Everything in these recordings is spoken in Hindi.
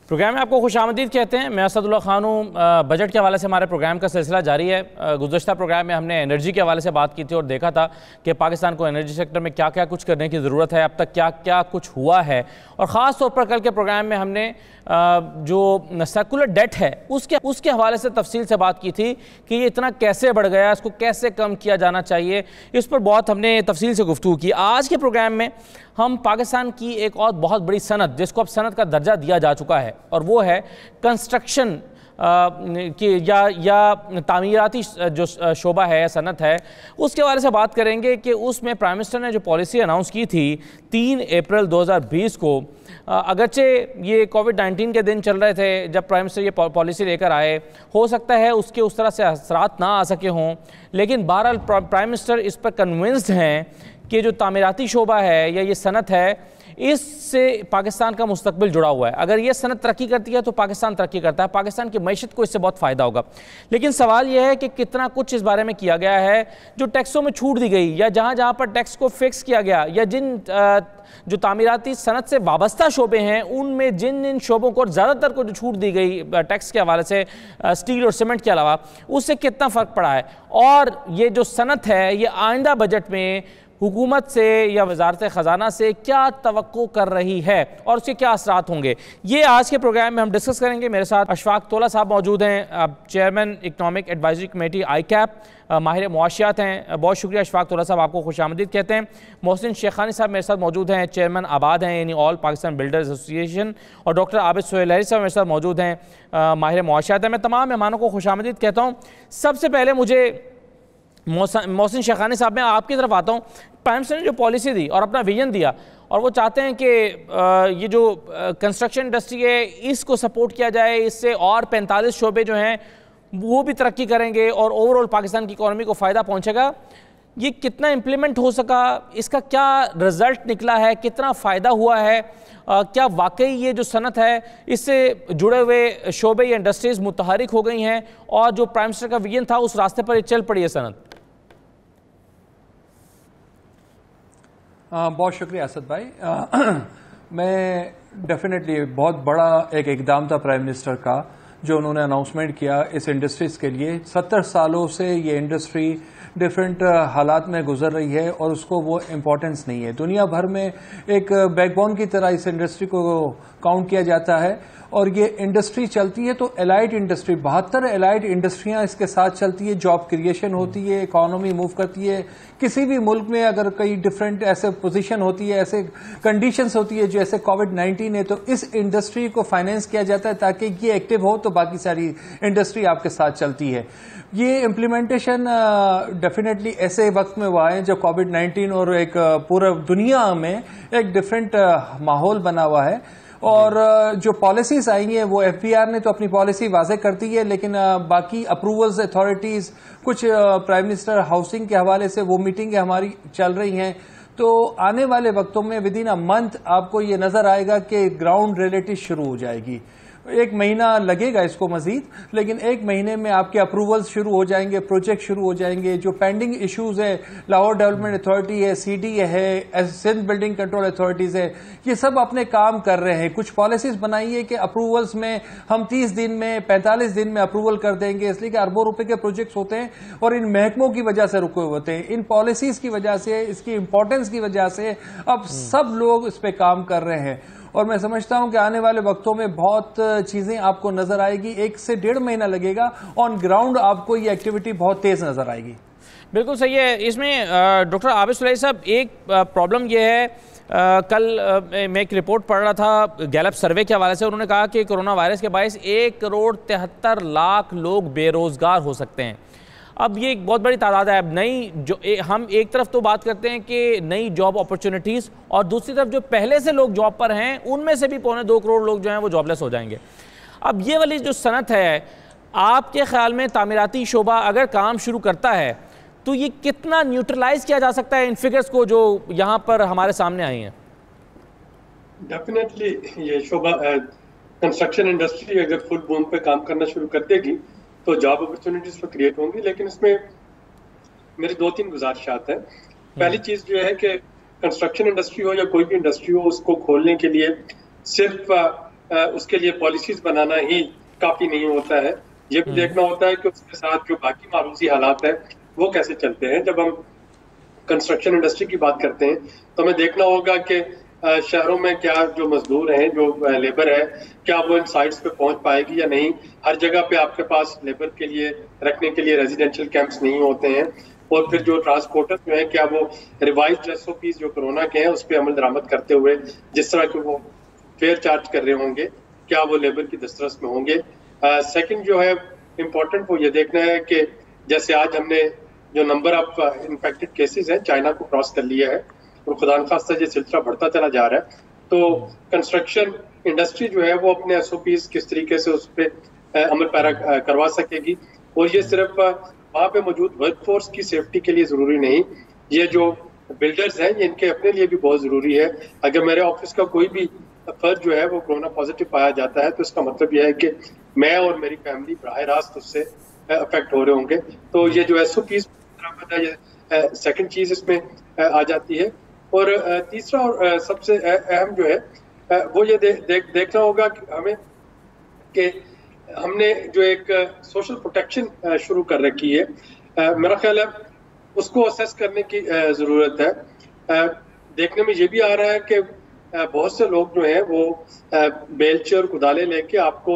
प्रोग्राम में आपको खुशामदीद कहते हैं। मैं असदुल्ला खान हूँ। बजट के हवाले से हमारे प्रोग्राम का सिलसिला जारी है। गुज़श्ता प्रोग्राम में हमने एनर्जी के हवाले से बात की थी और देखा था कि पाकिस्तान को एनर्जी सेक्टर में क्या क्या कुछ करने की ज़रूरत है, अब तक क्या क्या कुछ हुआ है। और ख़ास तौर पर कल के प्रोग्राम में हमने जो सर्कुलर डेट है उसके हवाले से तफसील से बात की थी कि ये इतना कैसे बढ़ गया, इसको कैसे कम किया जाना चाहिए। इस पर बहुत हमने तफसील से गुफ्तगू की। आज के प्रोग्राम में हम पाकिस्तान की एक और बहुत बड़ी सनत, जिसको अब सनत का दर्जा दिया जा चुका है, और वो है कंस्ट्रक्शन की या तामीराती जो शोबा है, सनत है, उसके बारे से बात करेंगे कि उसमें प्राइम मिनिस्टर ने जो पॉलिसी अनाउंस की थी 3 अप्रैल 2020 को, अगरचे ये कोविड-19 के दिन चल रहे थे जब प्राइम मिनिस्टर ये पॉलिसी लेकर आए, हो सकता है उसके उस तरह से असरात ना आ सके हों, लेकिन बहरहाल प्राइम मिनिस्टर इस पर कन्विंस्ड हैं कि जो तामीराती शोबा है या ये सनत है, इससे पाकिस्तान का मुस्तकबिल जुड़ा हुआ है। अगर ये सनत तरक्की करती है तो पाकिस्तान तरक्की करता है, पाकिस्तान की मईशत को इससे बहुत फ़ायदा होगा। लेकिन सवाल यह है कि कितना कुछ इस बारे में किया गया है, जो टैक्सों में छूट दी गई या जहाँ जहाँ पर टैक्स को फिक्स किया गया, या जिन जो तामीराती सनत से वाबस्ता शोबे हैं उनमें जिन जिन शोबों को ज़्यादातर को जो छूट दी गई टैक्स के हवाले से स्टील और सीमेंट के अलावा, उससे कितना फ़र्क पड़ा है। और ये जो सनत है ये आइंदा बजट में हुकूमत से या वजारत ख़जाना से क्या तवक्को कर रही है और उसके क्या असरात होंगे, ये आज के प्रोग्राम में हम डिस्कस करेंगे। मेरे साथ अशफाक तोला साहब मौजूद हैं, chairman economic advisory committee ICAP, माहिर मुआशियात हैं। बहुत शुक्रिया अशफाक तोला साहब, आपको खुशामदीद कहते हैं। मोहसिन शेखानी साहब मेरे साथ मौजूद हैं, चेयरमैन आबाद हैं यानी ऑल पाकिस्तान बिल्डर्स एसोसिएशन, और डॉक्टर आबिद सोहेल लहरी साहब मेरे साथ मौजूद हैं, माहिर मुआशियात हैं। मैं तमाम मेहमानों को खुशामदीद कहता हूँ। सबसे पहले मुझे मोहसिन शेखानी साहब, मैं आपकी तरफ आता हूँ। प्राइम मिनिस्टर ने जो पॉलिसी दी और अपना विजन दिया, और वो चाहते हैं कि ये जो कंस्ट्रक्शन इंडस्ट्री है इसको सपोर्ट किया जाए, इससे और 45 शोबे जो हैं वो भी तरक्की करेंगे और ओवरऑल पाकिस्तान की इकॉनमी को फ़ायदा पहुंचेगा। ये कितना इम्प्लीमेंट हो सका, इसका क्या रिज़ल्ट निकला है, कितना फ़ायदा हुआ है, क्या वाकई ये जो सनत है इससे जुड़े हुए शोबे या इंडस्ट्रीज़ मुतहरिक हो गई हैं, और जो प्राइम मिनिस्टर का विजन था उस रास्ते पर चल पड़ी है सनत? बहुत शुक्रिया असद भाई। मैं डेफिनेटली बहुत बड़ा एक इकदाम था प्राइम मिनिस्टर का जो उन्होंने अनाउंसमेंट किया इस इंडस्ट्रीज़ के लिए। 70 सालों से ये इंडस्ट्री डिफरेंट हालात में गुजर रही है और उसको वो इम्पोर्टेंस नहीं है। दुनिया भर में एक बैकबोन की तरह इस इंडस्ट्री को काउंट किया जाता है, और ये इंडस्ट्री चलती है तो एलाइड इंडस्ट्री, 72 एलाइड इंडस्ट्रियां इसके साथ चलती है, जॉब क्रिएशन होती है, इकोनॉमी मूव करती है। किसी भी मुल्क में अगर कई डिफरेंट ऐसे पोजीशन होती है, ऐसे कंडीशंस होती है जैसे कोविड-19 है, तो इस इंडस्ट्री को फाइनेंस किया जाता है ताकि ये एक्टिव हो तो बाकी सारी इंडस्ट्री आपके साथ चलती है। ये इम्प्लीमेंटेशन डेफिनेटली ऐसे वक्त में हुआ है जब कोविड-19 और एक पूरा दुनिया में एक डिफरेंट माहौल बना हुआ है, और जो पॉलिसीज आई हैं वो FBR ने तो अपनी पॉलिसी वाज़ेह कर दी है, लेकिन बाकी अप्रूवल्स अथॉरिटीज़ कुछ प्राइम मिनिस्टर हाउसिंग के हवाले से वो मीटिंगें हमारी चल रही हैं। तो आने वाले वक्तों में विद इन अ मंथ आपको ये नज़र आएगा कि ग्राउंड रियलिटी शुरू हो जाएगी। 1 महीना लगेगा इसको मजीद, लेकिन 1 महीने में आपके अप्रूवल्स शुरू हो जाएंगे, प्रोजेक्ट शुरू हो जाएंगे। जो पेंडिंग इश्यूज है, लाहौर डेवलपमेंट अथॉरिटी है, CDA है, सिंध बिल्डिंग कंट्रोल अथॉरिटीज है, ये सब अपने काम कर रहे हैं। कुछ पॉलिसीज बनाई है कि अप्रूवल्स में हम 30 दिन में 45 दिन में अप्रूवल कर देंगे, इसलिए कि अरबों रुपए के प्रोजेक्ट्स होते हैं और इन महकमों की वजह से रुके होते हैं। इन पॉलिसीज की वजह से, इसकी इंपॉर्टेंस की वजह से अब सब लोग इस पे काम कर रहे हैं, और मैं समझता हूं कि आने वाले वक्तों में बहुत चीजें आपको नजर आएगी। 1 से 1.5 महीना लगेगा, ऑन ग्राउंड आपको ये एक्टिविटी बहुत तेज नजर आएगी। बिल्कुल सही है। इसमें डॉक्टर आबिद सुलैही साहब, एक प्रॉब्लम ये है, कल मैं एक रिपोर्ट पढ़ रहा था गैलप सर्वे के हवाले से, उन्होंने कहा कि कोरोना वायरस के बायस 1,73,00,000 लोग बेरोजगार हो सकते हैं। अब ये एक बहुत बड़ी तादाद है। अब हम एक तरफ तो बात करते हैं कि नई जॉब अपॉर्चुनिटीज़, और दूसरी तरफ जो पहले से लोग जॉब पर हैं उनमें से भी 2.25 करोड़ लोग जो हैं वो जॉबलेस हो जाएंगे। अब ये वाली जो सनत है, आपके ख्याल में तामीराती शोबा अगर काम शुरू करता है तो ये कितना न्यूट्रलाइज किया जा सकता है इन फिगर्स को जो यहाँ पर हमारे सामने आई हैं? डेफिनेटली ये शोबा कंस्ट्रक्शन इंडस्ट्री अगर फुल बूम पे काम करना शुरू कर देगी तो जॉब अपॉर्चुनिटीज तो क्रिएट होंगी, लेकिन इसमें मेरी 2-3 गुजारिशात हैं। पहली चीज जो है कि कंस्ट्रक्शन इंडस्ट्री हो या कोई भी इंडस्ट्री हो, उसको खोलने के लिए सिर्फ उसके लिए पॉलिसीज बनाना ही काफी नहीं होता है। ये भी देखना होता है कि उसके साथ जो बाकी मारूसी हालात है वो कैसे चलते हैं। जब हम कंस्ट्रक्शन इंडस्ट्री की बात करते हैं तो हमें देखना होगा कि शहरों में क्या जो मजदूर हैं, जो लेबर है, क्या वो इन साइट्स पे पहुंच पाएगी या नहीं। हर जगह पे आपके पास लेबर के लिए रखने के लिए रेजिडेंशियल कैंप्स नहीं होते हैं। और फिर जो ट्रांसपोर्टर जो है, क्या वो रिवाइज्ड SOPs जो कोरोना के हैं उस पर अमल दरामद करते हुए जिस तरह के वो फेयर चार्ज कर रहे होंगे, क्या वो लेबर की दस्तरस में होंगे। सेकंड जो है इम्पोर्टेंट वो ये देखना है कि जैसे आज हमने जो नंबर ऑफ इन्फेक्टेड केसेस हैं चाइना को क्रॉस कर लिया है और खुदा न खास्ता ये सिलसिला बढ़ता चला जा रहा है, तो कंस्ट्रक्शन इंडस्ट्री जो है वो अपने SOPs किस तरीके से उस पर अमल पैरा करवा सकेगी। और ये सिर्फ वहाँ पे मौजूद वर्कफोर्स की सेफ्टी के लिए जरूरी नहीं, ये जो बिल्डर्स हैं इनके अपने लिए भी बहुत जरूरी है। अगर मेरे ऑफिस का कोई भी फर्द जो है वो कोरोना पॉजिटिव पाया जाता है तो इसका मतलब यह है कि मैं और मेरी फैमिली बराह रास्त उससे अफेक्ट हो रहे होंगे। तो ये जो SOPs ये सेकंड चीज इसमें आ जाती है। और तीसरा और सबसे अहम जो है वो ये देखना होगा कि हमें कि हमने जो एक सोशल प्रोटेक्शन शुरू कर रखी है, मेरा ख्याल है उसको असेस करने की ज़रूरत है। देखने में ये भी आ रहा है कि बहुत से लोग जो हैं वो बेलचे और कुदाले लेके आपको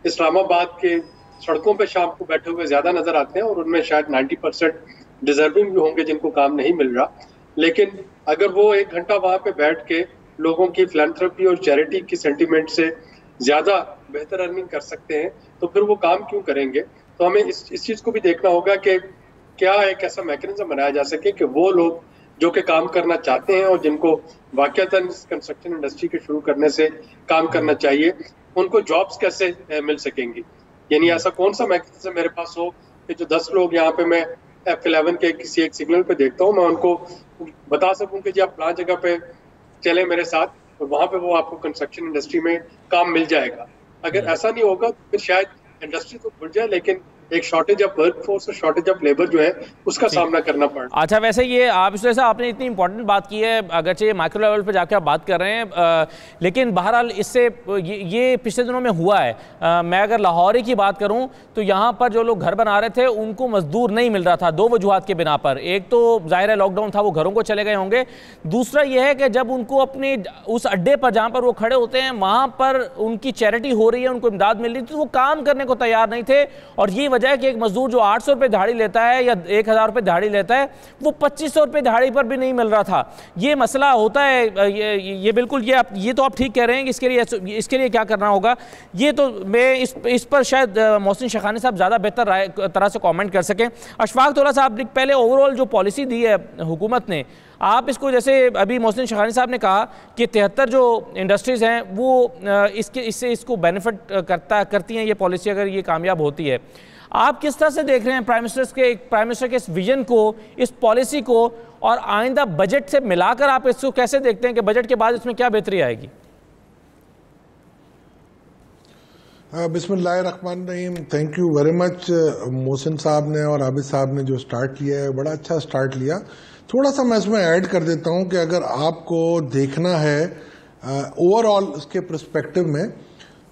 इस्लामाबाद के सड़कों पे शाम को बैठे हुए ज़्यादा नज़र आते हैं और उनमें शायद 90% डिजर्विंग भी होंगे जिनको काम नहीं मिल रहा। लेकिन अगर वो 1 घंटा वहाँ पे बैठ के लोगों की फिलैंथ्रोपी और चैरिटी की सेंटिमेंट से ज़्यादा बेहतर अर्निंग कर सकते हैं तो फिर वो काम क्यों करेंगे। तो हमें इस चीज़ को भी देखना होगा कि क्या एक ऐसा मैकेनिज्म बनाया जा सके कि वो लोग जो कि काम करना चाहते हैं और जिनको वाकईतन कंस्ट्रक्शन इंडस्ट्री के शुरू करने से काम करना चाहिए, उनको जॉब्स कैसे मिल सकेंगी। यानी ऐसा कौन सा मैकेनिज्म मेरे पास हो कि जो 10 लोग यहाँ पे मैं F11 के किसी एक सिग्नल पे देखता हूँ, मैं उनको बता सकूं कि जी आप फलां जगह पे चले मेरे साथ और वहां पे वो आपको कंस्ट्रक्शन इंडस्ट्री में काम मिल जाएगा। अगर ऐसा नहीं होगा तो फिर शायद इंडस्ट्री तो खुल जाए लेकिन एक शॉर्टेज ऑफ वर्कफोर्स और शॉर्टेज ऑफ लेबर जो है उसका सामना करना पड़। अच्छा, वैसे ये आप इस वजह से आपने इतनी इंपॉर्टेंट बात की है, अगरचे माइक्रो लेवल पे जाके आप बात कर रहे हैं, लेकिन बहरहाल इससे ये पिछले दिनों में हुआ है। मैं अगर लाहौर की बात करूं तो यहाँ पर जो लोग घर बना रहे थे उनको मजदूर नहीं मिल रहा था 2 वजूहात के बिना पर। एक तो जाहिर है लॉकडाउन था, वो घरों को चले गए होंगे। दूसरा यह है कि जब उनको अपने उस अड्डे पर जहाँ पर वो खड़े होते हैं वहाँ पर उनकी चैरिटी हो रही है, उनको इमदाद मिल रही थी, तो वो काम करने को तैयार नहीं थे। और ये वजह है कि एक मजदूर जो 800 रुपये दिहाड़ी लेता है या 1000 रुपये दिहाड़ी लेता है वो 2500 रुपये दिहाड़ी पर भी नहीं मिल रहा था। ये मसला होता है। ये बिल्कुल ये तो आप ठीक कह रहे हैं कि इसके लिए क्या करना होगा। ये तो मैं इस पर शायद मोहसिन शेखानी साहब ज़्यादा बेहतर तरह से कमेंट कर सकें। अशफाक तोला साहब, पहले ओवरऑल जो पॉलिसी दी है हुकूमत ने, आप इसको, जैसे अभी मोहसिन शेखानी साहब ने कहा कि 73 जो इंडस्ट्रीज़ हैं वो इसको बेनिफिट करती हैं ये पॉलिसी अगर ये कामयाब होती है। आप किस तरह से देख रहे हैं प्राइम मिनिस्टर के इस विजन को, इस पॉलिसी को, और आइंदा बजट से मिलाकर आप इसको कैसे देखते हैं कि बजट के बाद इसमें क्या बेहतरी आएगी? बिस्मिल्लाहिर्रहमानिर्रहीम। Thank you very much Mohsin साहब ने और आबिद साहब ने जो स्टार्ट किया है, बड़ा अच्छा स्टार्ट लिया। थोड़ा सा मैं इसमें ऐड कर देता हूं कि अगर आपको देखना है ओवरऑल उसके पर्सपेक्टिव में,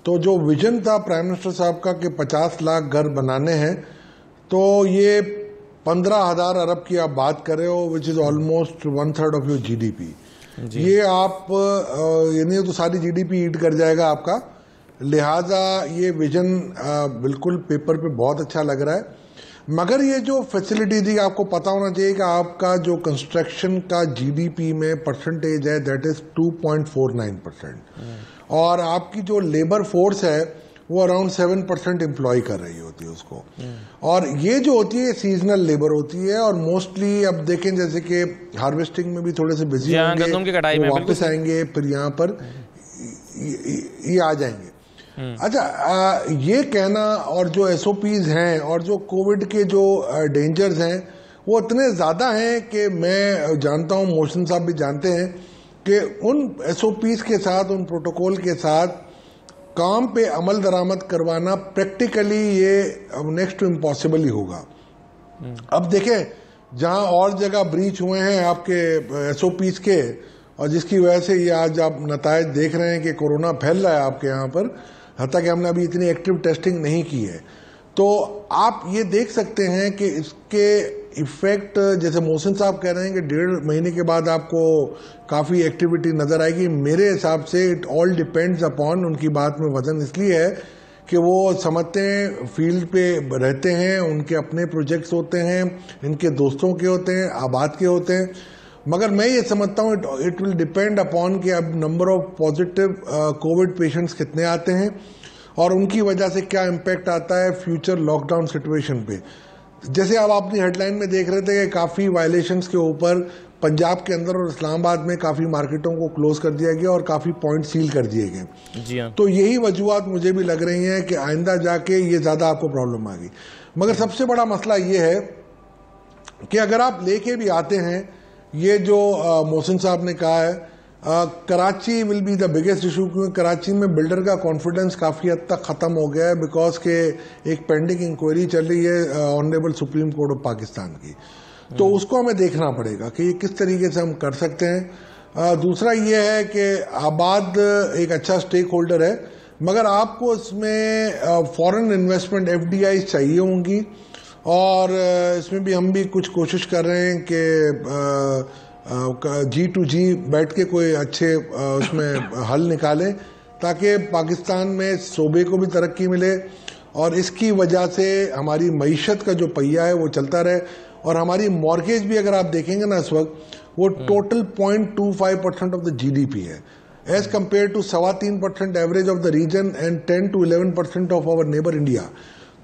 तो जो विजन था प्राइम मिनिस्टर साहब का कि 50 लाख घर बनाने हैं, तो ये 15,000 अरब की आप बात कर रहे हो, which is almost 1/3 of your GDP। ये आप यानी तो सारी GDP ईट कर जाएगा आपका। लिहाजा ये विजन बिल्कुल पेपर पे बहुत अच्छा लग रहा है। मगर ये जो फैसिलिटी थी, आपको पता होना चाहिए कि आपका जो कंस्ट्रक्शन का GDP में परसेंटेज है दैट इज 2.49%, और आपकी जो लेबर फोर्स है वो अराउंड 7% एम्प्लॉय कर रही होती है उसको। और ये जो होती है सीजनल लेबर होती है, और मोस्टली अब देखें जैसे कि हार्वेस्टिंग में भी थोड़े से बिजी होंगे, वापस आएंगे, फिर यहाँ पर ये आ जाएंगे। अच्छा, ये कहना और जो SOPs हैं और जो कोविड के जो डेंजर्स हैं वो इतने ज़्यादा हैं कि मैं जानता हूँ, मोहसिन साहब भी जानते हैं कि उन SOPs के साथ, उन प्रोटोकॉल के साथ काम पे अमल दरामद करवाना प्रैक्टिकली ये नेक्स्ट टू इम्पॉसिबल ही होगा। अब देखें, जहां और जगह ब्रीच हुए हैं आपके SOPs के, और जिसकी वजह से ये आज आप नतायज देख रहे हैं कि कोरोना फैल रहा है आपके यहाँ पर, हत्ता कि हमने अभी इतनी एक्टिव टेस्टिंग नहीं की है। तो आप ये देख सकते हैं कि इसके इफेक्ट, जैसे मोहसिन साहब कह रहे हैं कि 1.5 महीने के बाद आपको काफ़ी एक्टिविटी नज़र आएगी। मेरे हिसाब से इट ऑल डिपेंड्स अपॉन, उनकी बात में वजन इसलिए है कि वो समझते हैं, फील्ड पे रहते हैं, उनके अपने प्रोजेक्ट्स होते हैं, इनके दोस्तों के होते हैं, आबाद के होते हैं। मगर मैं ये समझता हूँ इट विल डिपेंड अपॉन कि अब number of positive Covid patients कितने आते हैं और उनकी वजह से क्या इम्पैक्ट आता है फ्यूचर लॉकडाउन सिचुएशन पे। जैसे अब अपनी हेडलाइन में देख रहे थे कि काफ़ी वायलेशंस के ऊपर पंजाब के अंदर और इस्लामाबाद में काफ़ी मार्केटों को क्लोज कर दिया गया और काफ़ी पॉइंट सील कर दिए गए। जी हाँ। तो यही वजूहत मुझे भी लग रही हैं कि आइंदा जाके ये ज़्यादा आपको प्रॉब्लम आ गई। मगर सबसे बड़ा मसला ये है कि अगर आप लेके भी आते हैं, ये जो मोहसिन साहब ने कहा है, Karachi will be the biggest issue, क्योंकि कराची में बिल्डर का कॉन्फिडेंस काफ़ी हद तक ख़त्म हो गया है, बिकॉज के एक पेंडिंग इंक्वायरी चल रही है honourable supreme court of Pakistan की। तो उसको हमें देखना पड़ेगा कि ये किस तरीके से हम कर सकते हैं। दूसरा ये है कि आबाद एक अच्छा स्टेक होल्डर है, मगर आपको इसमें फॉरेन इन्वेस्टमेंट FDI चाहिए होंगी, और इसमें भी हम भी कुछ कोशिश कर रहे हैं कि G2G बैठ के कोई अच्छे उसमें हल निकाले, ताकि पाकिस्तान में सूबे को भी तरक्की मिले और इसकी वजह से हमारी मईशत का जो पहिया है वो चलता रहे। और हमारी मॉर्गेज भी अगर आप देखेंगे ना इस वक्त, वो टोटल 0.25% ऑफ द GDP है, as compare to 3.25% average of the region and 10 to 11% of our neighbour India.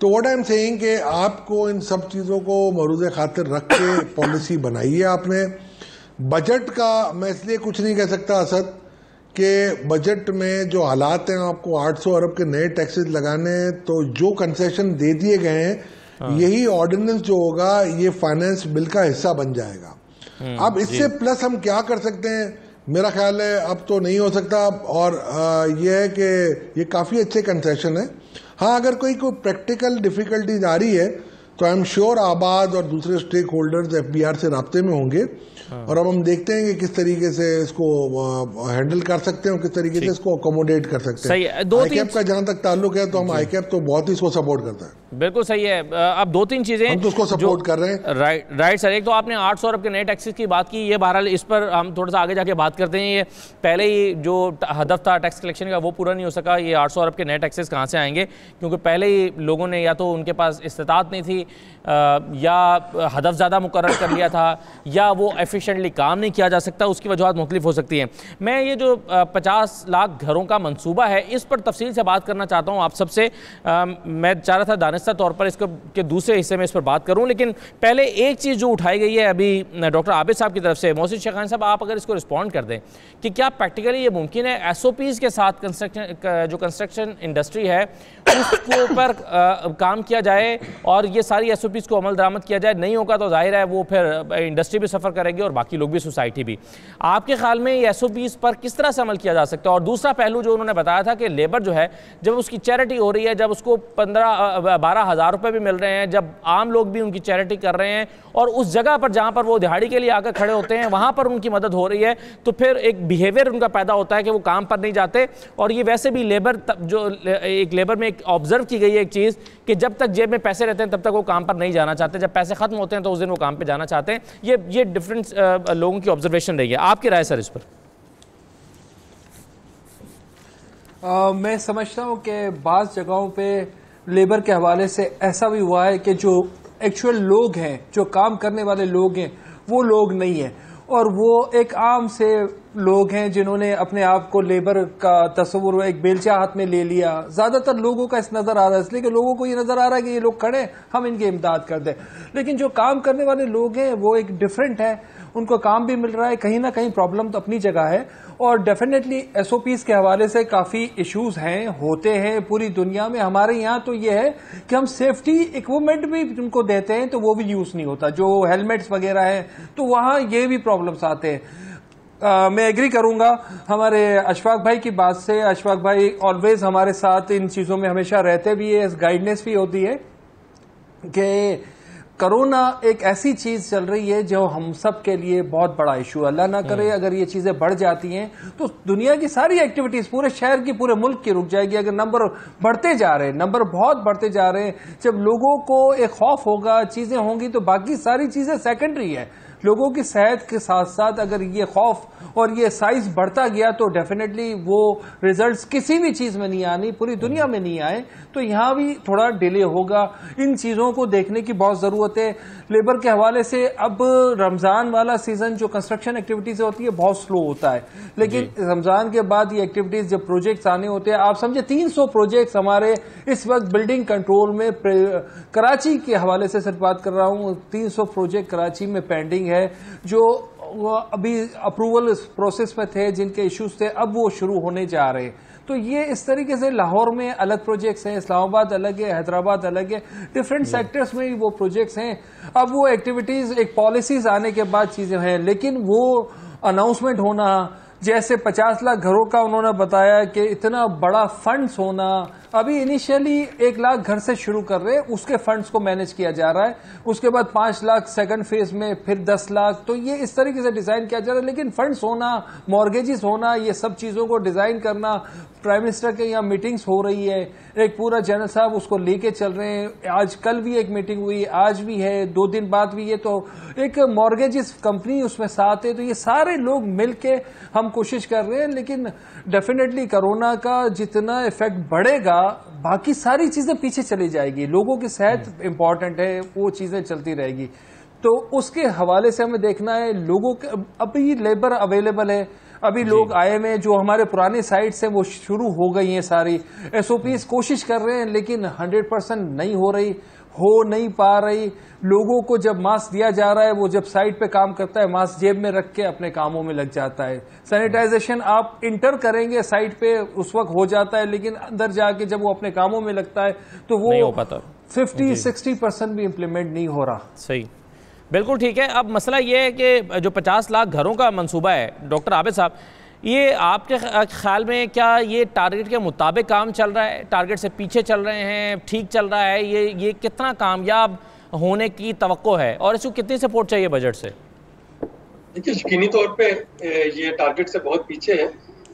तो व्हाट आई एम सेइंग कि आपको इन सब चीज़ों को मरूज़ खातिर रख के पॉलिसी बनाई है आपने। बजट का मैं इसलिए कुछ नहीं कह सकता असद कि बजट में जो हालात हैं, आपको 800 अरब के नए टैक्सेस लगाने हैं, तो जो कंसेशन दे दिए गए हैं, यही ऑर्डिनेंस जो होगा ये फाइनेंस बिल का हिस्सा बन जाएगा। अब इससे प्लस हम क्या कर सकते हैं, मेरा ख्याल है अब तो नहीं हो सकता। और ये है कि ये काफ़ी अच्छे कंसेशन है। हाँ, अगर कोई प्रैक्टिकल डिफिकल्टीज आ रही है तो आई एम श्योर आबाद और दूसरे स्टेक होल्डर्स FBR से राब्ते में होंगे, और अब हम देखते हैं कि किस तरीके से इसको हैंडल कर सकते हैं और किस तरीके से इसको अकोमोडेट कर सकते हैं। ICAP का जहां तक ताल्लुक है तो हम ICAP तो बहुत ही इसको सपोर्ट करता है। बिल्कुल सही है। अब 2-3 चीजें हम तो उसको सपोर्ट कर रहे हैं। राइट सर, एक तो आपने 800 अरब के नए टैक्सेस की बात की, ये बहरहाल इस पर हम थोड़ा सा आगे जाके बात करते हैं। ये पहले ही जो हदफ था टैक्स कलेक्शन का वो पूरा नहीं हो सका। ये 800 अरब के नए टैक्सेस कहाँ से आएंगे, क्योंकि पहले ही लोगों ने या तो उनके पास इस्तात नहीं थी, या हदफ ज़्यादा मुकर्रर कर लिया था, या वो एफिशिएंटली काम नहीं किया जा सकता। उसकी वजूहत मुख्तलिफ हो सकती हैं। मैं ये जो 50 लाख घरों का मंसूबा है, इस पर तफसील से बात करना चाहता हूँ आप सबसे। मैं चाह रहा था दानिस्ता तौर पर इसको के दूसरे हिस्से में इस पर बात करूं, लेकिन पहले एक चीज़ जो उठाई गई है अभी डॉक्टर आबिद साहब की तरफ से, मोहसिन शेखानी साहब आप अगर इसको रिस्पॉन्ड कर दें कि क्या प्रैक्टिकली ये मुमकिन है SOPs के साथ कंस्ट्रक्शन इंडस्ट्री है उसके ऊपर काम किया जाए और ये सारी SOPs को अमल दरामद किया जाए। नहीं होगा तो जाहिर है वो फिर इंडस्ट्री भी सफ़र करेगी और बाकी लोग भी, सोसाइटी भी। आपके ख्याल में ये SOPs पर किस तरह से अमल किया जा सकता है? और दूसरा पहलू जो उन्होंने बताया था कि लेबर जो है जब उसकी चैरिटी हो रही है, जब उसको 12 हज़ार रुपये भी मिल रहे हैं, जब आम लोग भी उनकी चैरिटी कर रहे हैं और उस जगह पर जहां पर वो दिहाड़ी के लिए आकर खड़े होते हैं वहां पर उनकी मदद हो रही है, तो फिर एक बिहेवियर उनका पैदा होता है कि वो काम पर नहीं जाते। और ये वैसे भी लेबर जो एक लेबर में एक ऑब्जर्व की गई है एक चीज़ कि जब तक जेब में पैसे रहते हैं तब तक वो काम पर नहीं जाना चाहते, जब पैसे खत्म होते हैं तो उस दिन वो काम पर जाना चाहते हैं। ये डिफरेंस लोगों की ऑब्जर्वेशन रही है। आपकी राय सर इस पर? मैं समझता हूँ कि बाज़ जगहों पे लेबर के हवाले से ऐसा भी हुआ है कि जो एक्चुअल लोग हैं, जो काम करने वाले लोग हैं, वो लोग नहीं हैं, और वो एक आम से लोग हैं जिन्होंने अपने आप को लेबर का तस्वुर एक बेलचा हाथ में ले लिया। ज्यादातर लोगों का इस नजर आ रहा है, इसलिए कि लोगों को ये नजर आ रहा है कि ये लोग खड़े, हम इनकी इमदाद कर दें। लेकिन जो काम करने वाले लोग हैं वो एक डिफरेंट है, उनको काम भी मिल रहा है, कहीं ना कहीं प्रॉब्लम तो अपनी जगह है। और डेफिनेटली SOPs के हवाले से काफ़ी इश्यूज हैं, होते हैं पूरी दुनिया में। हमारे यहाँ तो ये है कि हम सेफ्टी इक्विपमेंट भी उनको देते हैं तो वो भी यूज़ नहीं होता, जो हेलमेट्स वगैरह हैं, तो वहाँ ये भी प्रॉब्लम्स आते हैं। मैं एग्री करूंगा हमारे अशफाक भाई की बात से। अशफाक भाई ऑलवेज हमारे साथ इन चीज़ों में हमेशा रहते भी है, गाइडेंस भी होती है कि कोरोना एक ऐसी चीज चल रही है जो हम सब के लिए बहुत बड़ा इशू, अल्लाह ना करे अगर ये चीजें बढ़ जाती हैं तो दुनिया की सारी एक्टिविटीज पूरे शहर की, पूरे मुल्क की रुक जाएगी। अगर नंबर बढ़ते जा रहे हैं, नंबर बहुत बढ़ते जा रहे हैं, जब लोगों को एक खौफ होगा, चीजें होंगी, तो बाकी सारी चीजें सेकेंडरी है। लोगों की सेहत के साथ साथ अगर ये खौफ और ये साइज बढ़ता गया तो डेफिनेटली वो रिजल्ट्स किसी भी चीज में नहीं आनी, पूरी दुनिया में नहीं आए, तो यहां भी थोड़ा डिले होगा। इन चीजों को देखने की बहुत जरूरत है। लेबर के हवाले से अब रमजान वाला सीजन जो कंस्ट्रक्शन एक्टिविटीज होती है बहुत स्लो होता है, लेकिन रमजान के बाद ये एक्टिविटीज जब प्रोजेक्ट्स आने होते हैं, आप समझे 300 प्रोजेक्ट्स हमारे इस वक्त बिल्डिंग कंट्रोल में, कराची के हवाले से सिर्फ बात कर रहा हूं, 300 प्रोजेक्ट कराची में पेंडिंग है जो अभी अप्रूवल प्रोसेस में थे, जिनके इश्यूज थे, अब वो शुरू होने जा रहे हैं। तो ये इस तरीके से लाहौर में अलग प्रोजेक्ट्स हैं, इस्लामाबाद अलग है, हैदराबाद अलग है, डिफरेंट सेक्टर्स में वो प्रोजेक्ट्स हैं। अब वो एक्टिविटीज एक पॉलिसीज आने के बाद चीजें हैं, लेकिन वो अनाउंसमेंट होना, जैसे 50 लाख घरों का उन्होंने बताया कि इतना बड़ा फंड्स होना, अभी इनिशियली 1 लाख घर से शुरू कर रहे हैं, उसके फंड्स को मैनेज किया जा रहा है, उसके बाद 5 लाख सेकंड फेज में, फिर 10 लाख, तो ये इस तरीके से डिजाइन किया जा रहा है। लेकिन फंड्स होना, मॉर्गेजेस होना, ये सब चीजों को डिजाइन करना, प्राइम मिनिस्टर के यहाँ मीटिंग्स हो रही है, एक पूरा जनरल साहब उसको लेके चल रहे हैं। आज कल भी एक मीटिंग हुई, आज भी है, 2 दिन बाद भी है, तो एक मॉर्गेजेस कंपनी उसमें साथ है। तो ये सारे लोग मिलके हम कोशिश कर रहे हैं, लेकिन डेफिनेटली कोरोना का जितना इफेक्ट बढ़ेगा, बाकी सारी चीजें पीछे चली जाएगी। लोगों की सेहत इंपॉर्टेंट है, वो चीजें चलती रहेगी। तो उसके हवाले से हमें देखना है, लोगों के अभी लेबर अवेलेबल है, अभी लोग आए में, जो हमारे पुराने साइट्स हैं वो शुरू हो गई हैं, सारी SOPs कोशिश कर रहे हैं, लेकिन 100% नहीं हो रही, हो नहीं पा रही। लोगों को जब मास्क दिया जा रहा है, वो जब साइट पे काम करता है, मास्क जेब में रख के अपने कामों में लग जाता है। सैनिटाइजेशन आप इंटर करेंगे साइट पे उस वक्त हो जाता है, लेकिन अंदर जाके जब वो अपने कामों में लगता है तो वो नहीं हो पाता, 50-60% भी इम्प्लीमेंट नहीं हो रहा। सही, बिल्कुल ठीक है। अब मसला ये है कि जो 50 लाख घरों का मंसूबा है, डॉक्टर आबिद साहब, ये आपके ख्याल में क्या ये टारगेट के मुताबिक काम चल रहा है, टारगेट से पीछे चल रहे हैं, ठीक चल रहा है, ये कितना कामयाब होने की तवक्को है, और इसको कितनी सपोर्ट चाहिए बजट से? देखिए, यकीनी तौर पे ये टारगेट से बहुत पीछे है,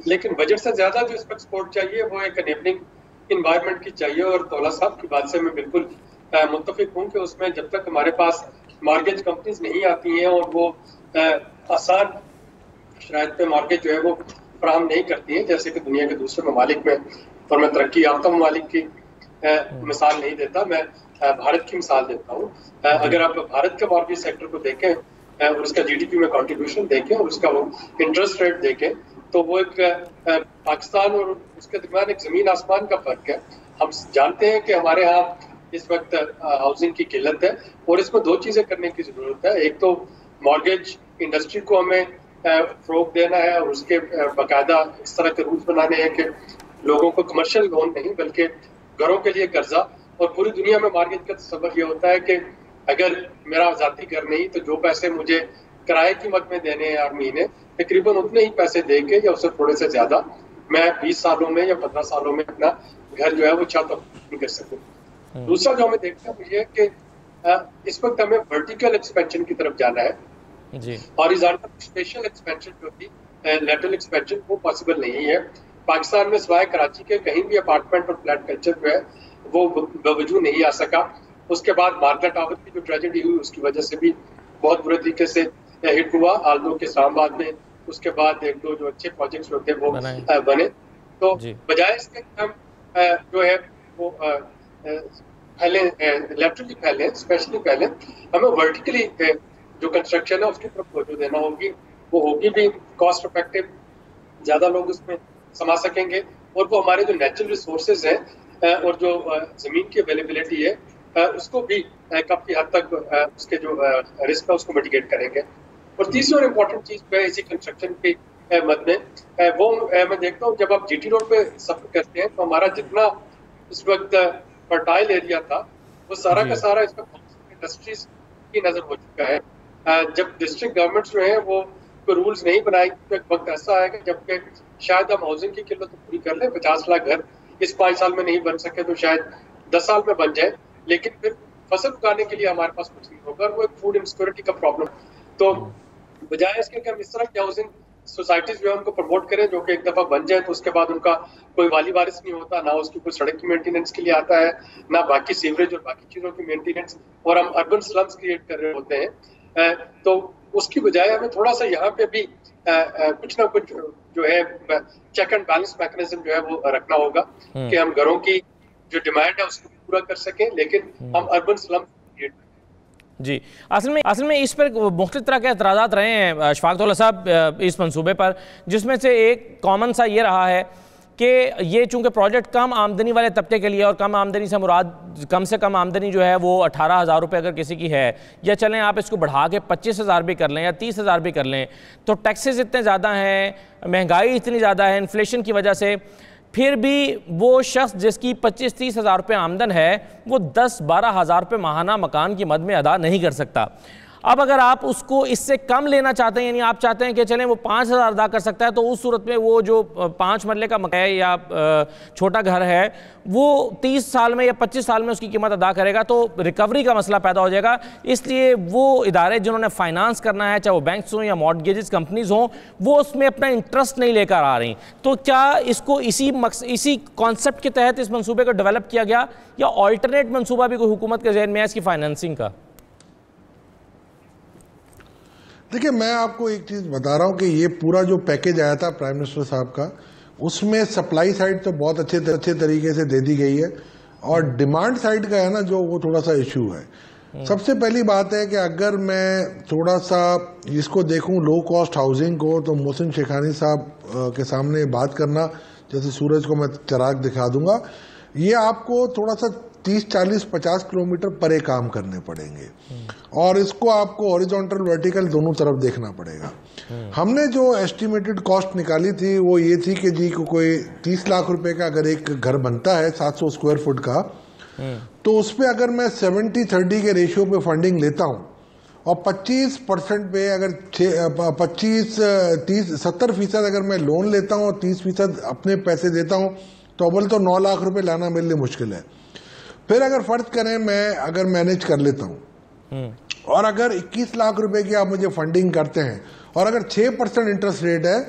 लेकिन बजट से ज्यादा जो इस पर सपोर्ट चाहिए वो एक एनेबलिंग इन्वायरमेंट की चाहिए। और तौला साहब की बात से मैं बिल्कुल मुत्तफिक हूँ कि उसमें जब तक हमारे पास मॉर्गेज कंपनीज नहीं आती हैं और वो आसान शराइत पे मॉर्गेज जो है वो फराहम नहीं करती है, जैसे कि दुनिया के दूसरे ममालिक में, और मैं तरक्की याफ्ता ममालिक की मिसाल नहीं देता, मैं भारत की मिसाल देता हूँ। अगर आप भारत के मॉर्गेज सेक्टर को देखें और उसका GDP में कंट्रीब्यूशन देखें और उसका वो इंटरेस्ट रेट देखें, तो वो एक पाकिस्तान और उसके दरमियान एक जमीन आसमान का फर्क है। हम जानते हैं कि हमारे यहाँ इस वक्त हाउसिंग की किल्लत है, और इसमें 2 चीजें करने की जरूरत है। एक तो मॉर्गेज इंडस्ट्री को हमें फरोग देना है, और उसके बाकायदा इस तरह के रूल्स बनाने हैं कि लोगों को कमर्शियल लोन नहीं बल्कि घरों के लिए कर्जा। और पूरी दुनिया में मॉर्गेज का तस्वर ये होता है कि अगर मेरा जाती घर नहीं, तो जो पैसे मुझे किराए की मद में देने हैं हर महीने, तकरीबन उतने ही पैसे दे के या उससे थोड़े से ज्यादा मैं 20 सालों में या 15 सालों में अपना घर जो है वो छत कर सकूँ। दूसरा जो हमें देखना है ये कि इस वक्त हमें वर्टिकल एक्सपेंशन की तरफ जाना है जी, हॉरिजॉन्टल स्पेशल एक्सपेंशन जो थी लैटरल एक्सपेंशन वो पॉसिबल नहीं है। पाकिस्तान में सिवाय कराची के कहीं भी अपार्टमेंट और फ्लैट कल्चर जो है वो बवजूद नहीं आ सका। उसके बाद मार्केट टावर की जो ट्रेजेडी हुई उसकी वजह से भी बहुत बुरे तरीके से हिट हुआ, आलदो के इस्लामाबाद में। उसके बाद 1-2 जो अच्छे प्रोजेक्ट्स होते हैं वो बने। तो बजाय इसके हम जो है वो फैले, लैटरली फैले, स्पेशली फैले, हमें वर्टिकली जो कंस्ट्रक्शन है उसकी तरफ तवज्जो देना होगी। वो होगी भी कॉस्ट इफेक्टिव, ज्यादा लोग उसमें समा सकेंगे, और वो हमारे जो नेचुरल रिसोर्सेज हैं और जो जमीन की अवेलेबिलिटी है उसको भी काफी हद तक उसके जो रिस्क है उसको मिटिगेट करेंगे। और तीसरी और इम्पोर्टेंट चीज पे इसी कंस्ट्रक्शन के मद में वो मैं देखता हूँ, जब आप GT रोड पे सफर करते हैं तो हमारा जितना इस वक्त फर्टाइल एरिया था वो सारा का सारा इस वक्त इंडस्ट्रीज की नजर हो चुका है। जब डिस्ट्रिक्ट गवर्नमेंट जो है वो कोई रूल्स नहीं बनाएगी तो एक वक्त ऐसा आएगा जबकि शायद हम हाउसिंग की किल्लत तो पूरी कर लें, 50 लाख घर इस 5 साल में नहीं बन सके तो शायद 10 साल में बन जाए, लेकिन फिर फसल उगाने के लिए हमारे पास कुछ नहीं होगा, और वो एक फूड इनसिक्योरिटी का प्रॉब्लम। तो बजाय इसके कि हम इस तरह की हाउसिंग सोसाइटीज जो है उनको प्रमोट करें, जो कि एक दफा बन जाए तो उसके बाद उनका कोई वाली वारिस नहीं होता, ना उसकी कोई सड़क की मेंटेनेंस के लिए आता है, ना बाकी सीवरेज और बाकी चीजों की मेंटेनेंस, और हम अर्बन स्लम्स क्रिएट कर रहे होते हैं। तो उसकी बजाय हमें थोड़ा सा यहाँ पे भी कुछ ना कुछ जो है चेक एंड बैलेंस मैकेनिज्म जो है वो रखना होगा कि हम घरों की जो डिमांड है उसको पूरा कर सकें, लेकिन हम अर्बन स्लम क्रिएट करें। जी, असल में इस पर मुख्तलिफ तरह के एतराज़ात रहे हैं अशफाक तौला साहब इस मंसूबे पर, जिसमें से एक कॉमन सा ये रहा है कि ये चूँकि प्रोजेक्ट कम आमदनी वाले तबके के लिए, और कम आमदनी से मुराद कम से कम आमदनी जो है वो 18,000 रुपये अगर किसी की है, या चलें आप इसको बढ़ा के 25,000 भी कर लें या 30,000 भी कर लें, तो टैक्सेस इतने ज़्यादा हैं, महंगाई इतनी ज़्यादा है इन्फ्लेशन की वजह से, फिर भी वो शख्स जिसकी 25-30 हज़ार रुपये आमदन है वो 10-12 हज़ार रुपये माहाना मकान की मद में अदा नहीं कर सकता। अब अगर आप उसको इससे कम लेना चाहते हैं, यानी आप चाहते हैं कि चलें वो 5,000 अदा कर सकता है, तो उस सूरत में वो जो 5 मरले का मकान या छोटा घर है वो 30 साल में या 25 साल में उसकी कीमत अदा करेगा, तो रिकवरी का मसला पैदा हो जाएगा। इसलिए वो इदारे जिन्होंने फाइनेंस करना है, चाहे वो बैंक्स हों या मॉर्टगेजेस कंपनीज हों, वो उसमें अपना इंटरेस्ट नहीं लेकर आ रही। तो क्या इसको इसी कॉन्सेप्ट के तहत इस मनसूबे को डेवलप किया गया, या ऑल्टरनेट मनसूबा भी कोई हुकूमत के ज़हन में है इसकी फाइनेंसिंग का? देखिए, मैं आपको एक चीज़ बता रहा हूं कि ये पूरा जो पैकेज आया था प्राइम मिनिस्टर साहब का, उसमें सप्लाई साइड तो बहुत अच्छे तरीके से दे दी गई है, और डिमांड साइड का है ना जो, वो थोड़ा सा इशू है। सबसे पहली बात है कि अगर मैं थोड़ा सा इसको देखूं लो कॉस्ट हाउसिंग को, तो मोहसिन शेखानी साहब के सामने बात करना, जैसे सूरज को मैं चिराग दिखा दूंगा, ये आपको थोड़ा सा 30, 40, 50 किलोमीटर परे काम करने पड़ेंगे, और इसको आपको हॉरिजॉन्टल वर्टिकल दोनों तरफ देखना पड़ेगा। हमने जो एस्टिमेटेड कॉस्ट निकाली थी वो ये थी कि जी को कोई 30 लाख रुपए का अगर एक घर बनता है 700 स्क्वायर फुट का, तो उस पर अगर मैं 70-30 के रेशियो पे फंडिंग लेता हूं, और 25% पे अगर 70% अगर मैं लोन लेता हूं और 30% अपने पैसे देता हूं, तो अव्वल तो 9 लाख रुपए लाना मेरे लिए मुश्किल है। फिर अगर फर्ज करें मैं अगर मैनेज कर लेता हूं, और अगर 21 लाख रुपए की आप मुझे फंडिंग करते हैं, और अगर 6% इंटरेस्ट रेट है,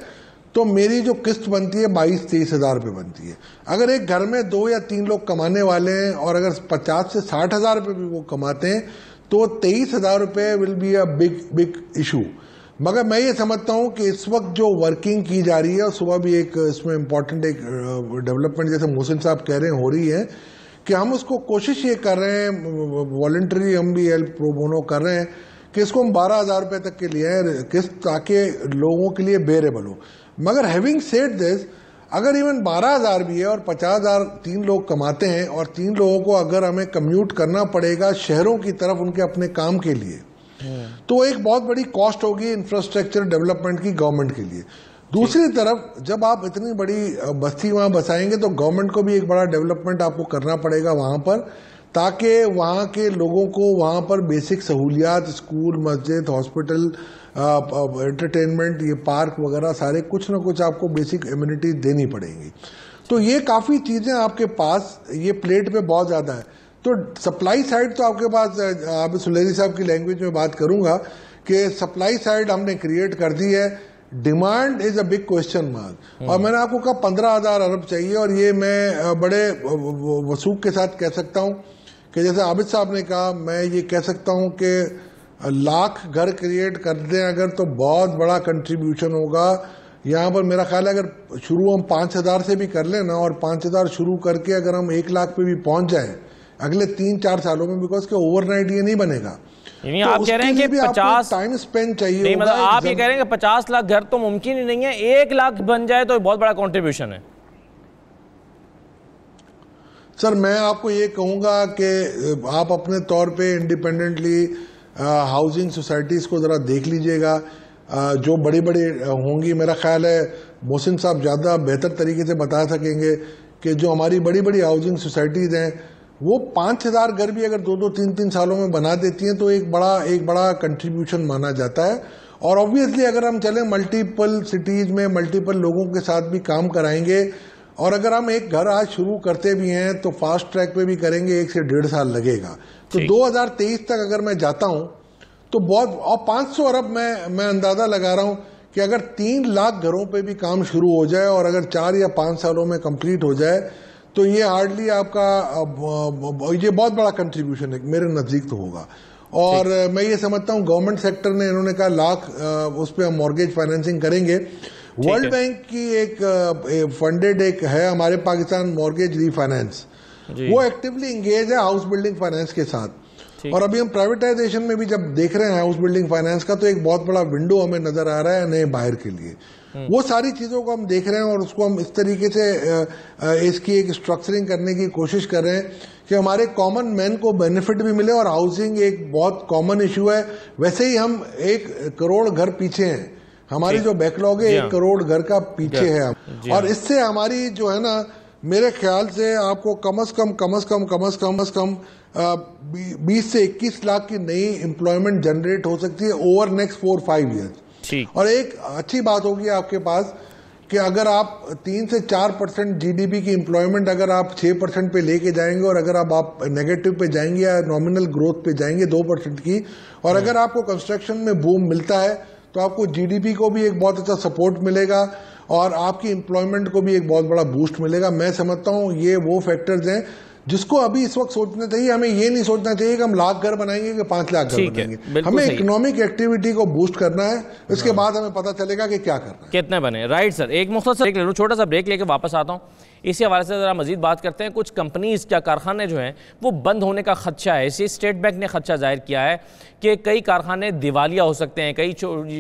तो मेरी जो किस्त बनती है 22-23 हज़ार रुपये बनती है। अगर एक घर में 2 या 3 लोग कमाने वाले हैं, और अगर 50 से 60 हज़ार रुपये भी वो कमाते हैं, तो 23 हज़ार रुपये will be a big issue. मगर मैं ये समझता हूं कि इस वक्त जो वर्किंग की जा रही है, और सुबह भी एक इसमें इम्पॉर्टेंट एक डेवलपमेंट जैसे मोहसिन साहब कह रहे हैं हो रही है, कि हम उसको कोशिश ये कर रहे हैं, वॉलंटरी हम भी हेल्प प्रो बोनो कर रहे हैं कि इसको हम 12,000 रुपये तक के लिए हैं किस्त, ताकि लोगों के लिए बेरेबल हो। मगर हैविंग सेड दिस, अगर इवन 12,000 भी है और 50,000 3 लोग कमाते हैं, और 3 लोगों को अगर हमें कम्यूट करना पड़ेगा शहरों की तरफ उनके अपने काम के लिए, तो एक बहुत बड़ी कॉस्ट होगी इंफ्रास्ट्रक्चर डेवलपमेंट की गवर्नमेंट के लिए। दूसरी तरफ जब आप इतनी बड़ी बस्ती वहां बसाएंगे, तो गवर्नमेंट को भी एक बड़ा डेवलपमेंट आपको करना पड़ेगा वहां पर, ताकि वहां के लोगों को वहां पर बेसिक सहूलियात, स्कूल, मस्जिद, हॉस्पिटल, एंटरटेनमेंट, ये पार्क वगैरह सारे कुछ ना कुछ आपको बेसिक एम्यूनिटी देनी पड़ेंगी। तो ये काफ़ी चीज़ें आपके पास ये प्लेट पे बहुत ज़्यादा है। तो सप्लाई साइड तो आपके पास, आप सुलेरी साहब की लैंग्वेज में बात करूंगा कि सप्लाई साइड हमने क्रिएट कर दी है, demand is a big question mark. और मैंने आपको कहा 15,000 अरब चाहिए, और ये मैं बड़े वसूख के साथ कह सकता हूं कि जैसे आबिद साहब ने कहा, मैं ये कह सकता हूं कि लाख घर क्रिएट कर दें अगर, तो बहुत बड़ा कंट्रीब्यूशन होगा यहाँ पर। मेरा ख्याल है अगर शुरू हम 5,000 से भी कर लें ना, और 5,000 शुरू करके अगर हम 1 लाख पे भी पहुंच जाएं अगले 3-4 सालों में, बिकॉज के ओवरनाइट ये नहीं बनेगा। तो आप कह रहे हैं कि 50 टाइम स्पेंड चाहिए, नहीं, मतलब आप ये कह रहे हैं कि 50 लाख घर तो मुमकिन ही नहीं है, 1 लाख बन जाए तो बहुत बड़ा कंट्रीब्यूशन है। सर मैं आपको ये कहूंगा कि आप अपने तौर पे इंडिपेंडेंटली हाउसिंग सोसाइटीज को जरा देख लीजिएगा, जो बड़ी बड़ी होंगी। मेरा ख्याल है मोहसिन साहब ज़्यादा बेहतर तरीके से बता सकेंगे कि जो हमारी बड़ी बड़ी हाउसिंग सोसाइटीज हैं, वो 5,000 घर भी अगर 2-2, 3-3 सालों में बना देती हैं, तो एक बड़ा कंट्रीब्यूशन माना जाता है। और ऑब्वियसली अगर हम चलें मल्टीपल सिटीज में मल्टीपल लोगों के साथ भी काम कराएंगे, और अगर हम एक घर आज शुरू करते भी हैं तो फास्ट ट्रैक पे भी करेंगे 1 से 1.5 साल लगेगा। तो 2023 तक अगर मैं जाता हूं तो बहुत, और 500 अरब मैं अंदाजा लगा रहा हूं कि अगर 3 लाख घरों पे भी काम शुरू हो जाए और अगर 4 या 5 सालों में कंप्लीट हो जाए तो ये हार्डली आपका ये बहुत बड़ा कंट्रीब्यूशन है मेरे नजदीक तो होगा। और मैं ये समझता हूं गवर्नमेंट सेक्टर ने, इन्होंने कहा लाख उस पर हम मॉर्गेज फाइनेंसिंग करेंगे। वर्ल्ड बैंक की एक फंडेड एक है हमारे पाकिस्तान मॉर्गेज रीफाइनेंस, वो एक्टिवली इंगेज है हाउस बिल्डिंग फाइनेंस के साथ। और अभी हम प्राइवेटाइजेशन में भी जब देख रहे हैं हाउस बिल्डिंग फाइनेंस का, तो एक बहुत बड़ा विंडो हमें नजर आ रहा है नए बाहर के लिए। वो सारी चीजों को हम देख रहे हैं और उसको हम इस तरीके से इसकी एक स्ट्रक्चरिंग करने की कोशिश कर रहे हैं कि हमारे कॉमन मैन को बेनिफिट भी मिले। और हाउसिंग एक बहुत कॉमन इशू है। वैसे ही हम 1 करोड़ घर पीछे हैं, हमारी जो बैकलॉग है 1 करोड़ घर का पीछे है। और इससे हमारी जो है ना, मेरे ख्याल से आपको कम से कम 20 से 21 लाख की नई एम्प्लॉयमेंट जनरेट हो सकती है ओवर नेक्स्ट 4-5 ईयर्स। और एक अच्छी बात होगी आपके पास कि अगर आप 3 से 4% जीडीपी की एम्प्लॉयमेंट अगर आप 6% पे लेके जाएंगे, और अगर आप नेगेटिव पे जाएंगे या नॉमिनल ग्रोथ पे जाएंगे 2% की, और अगर आपको कंस्ट्रक्शन में बूम मिलता है तो आपको जीडीपी को भी एक बहुत अच्छा सपोर्ट मिलेगा और आपकी एम्प्लॉयमेंट को भी एक बहुत बड़ा बूस्ट मिलेगा। मैं समझता हूं ये वो फैक्टर्स हैं जिसको अभी इस वक्त सोचना चाहिए। हमें ये नहीं सोचना चाहिए कि हम लाख घर बनाएंगे कि 5 लाख घर बनाएंगे। हमें इकोनॉमिक एक्टिविटी को बूस्ट करना है, इसके बाद हमें पता चलेगा कि क्या करना है, कितने बने। राइट सर, एक मुख्तसर ब्रेक ले लूँ, छोटा सा ब्रेक लेके वापस आता हूँ। इसी हवाले से ज़रा मजीद बात करते हैं। कुछ कंपनीज या कारखाने जो हैं वो बंद होने का खदशा है। इसी स्टेट बैंक ने खदशा जाहिर किया है कि कई कारखाने दिवालिया हो सकते हैं, कई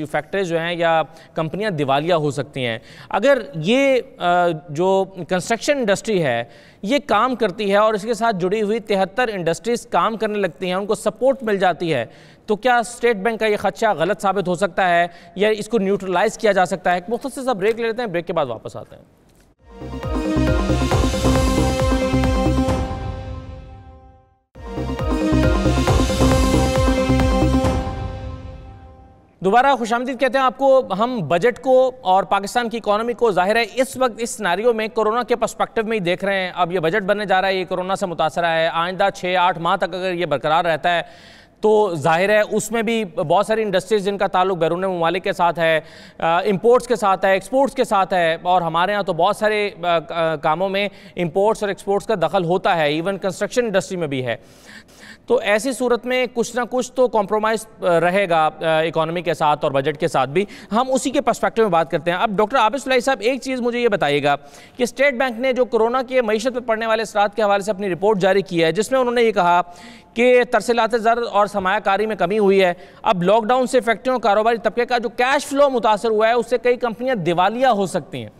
फैक्ट्रीज जो हैं या कंपनियां दिवालिया हो सकती हैं। अगर ये जो कंस्ट्रक्शन इंडस्ट्री है ये काम करती है और इसके साथ जुड़ी हुई 73 इंडस्ट्रीज काम करने लगती हैं, उनको सपोर्ट मिल जाती है, तो क्या स्टेट बैंक का ये खदशा गलत साबित हो सकता है या इसको न्यूट्रलाइज किया जा सकता है? एक मुख्तसर सा ब्रेक ले लेते हैं, ब्रेक के बाद वापस आते हैं। दोबारा खुशामदीद कहते हैं आपको। हम बजट को और पाकिस्तान की इकोनॉमी को जाहिर है इस वक्त इस सिनेरियो में कोरोना के पर्सपेक्टिव में ही देख रहे हैं। अब ये बजट बनने जा रहा है, ये कोरोना से मुतासर है। आइंदा 6-8 माह तक अगर ये बरकरार रहता है तो जाहिर है उसमें भी बहुत सारी इंडस्ट्रीज़ जिनका ताल्लुक बैरून ममालिक के साथ है, इंपोर्ट्स के साथ है, एक्सपोर्ट्स के साथ है। और हमारे यहाँ तो बहुत सारे कामों में इंपोर्ट्स और एक्सपोर्ट्स का दखल होता है, इवन कंस्ट्रक्शन इंडस्ट्री में भी है। तो ऐसी सूरत में कुछ ना कुछ तो कॉम्प्रोमाइज़ रहेगा इकोनॉमी के साथ और बजट के साथ भी। हम उसी के पर्सपेक्टिव में बात करते हैं। अब डॉक्टर आबिद सुलैही साहब, एक चीज़ मुझे ये बताइएगा कि स्टेट बैंक ने जो कोरोना के मईशत पर पड़ने वाले असरात के हवाले से अपनी रिपोर्ट जारी की है, जिसमें उन्होंने ये कहा कि तरसीलात ज़र और सरमायाकारी में कमी हुई है। अब लॉकडाउन से फैक्ट्रियों और कारोबारी तबके का जो कैश फ्लो मुतासर हुआ है उससे कई कंपनियां दिवालिया हो सकती हैं।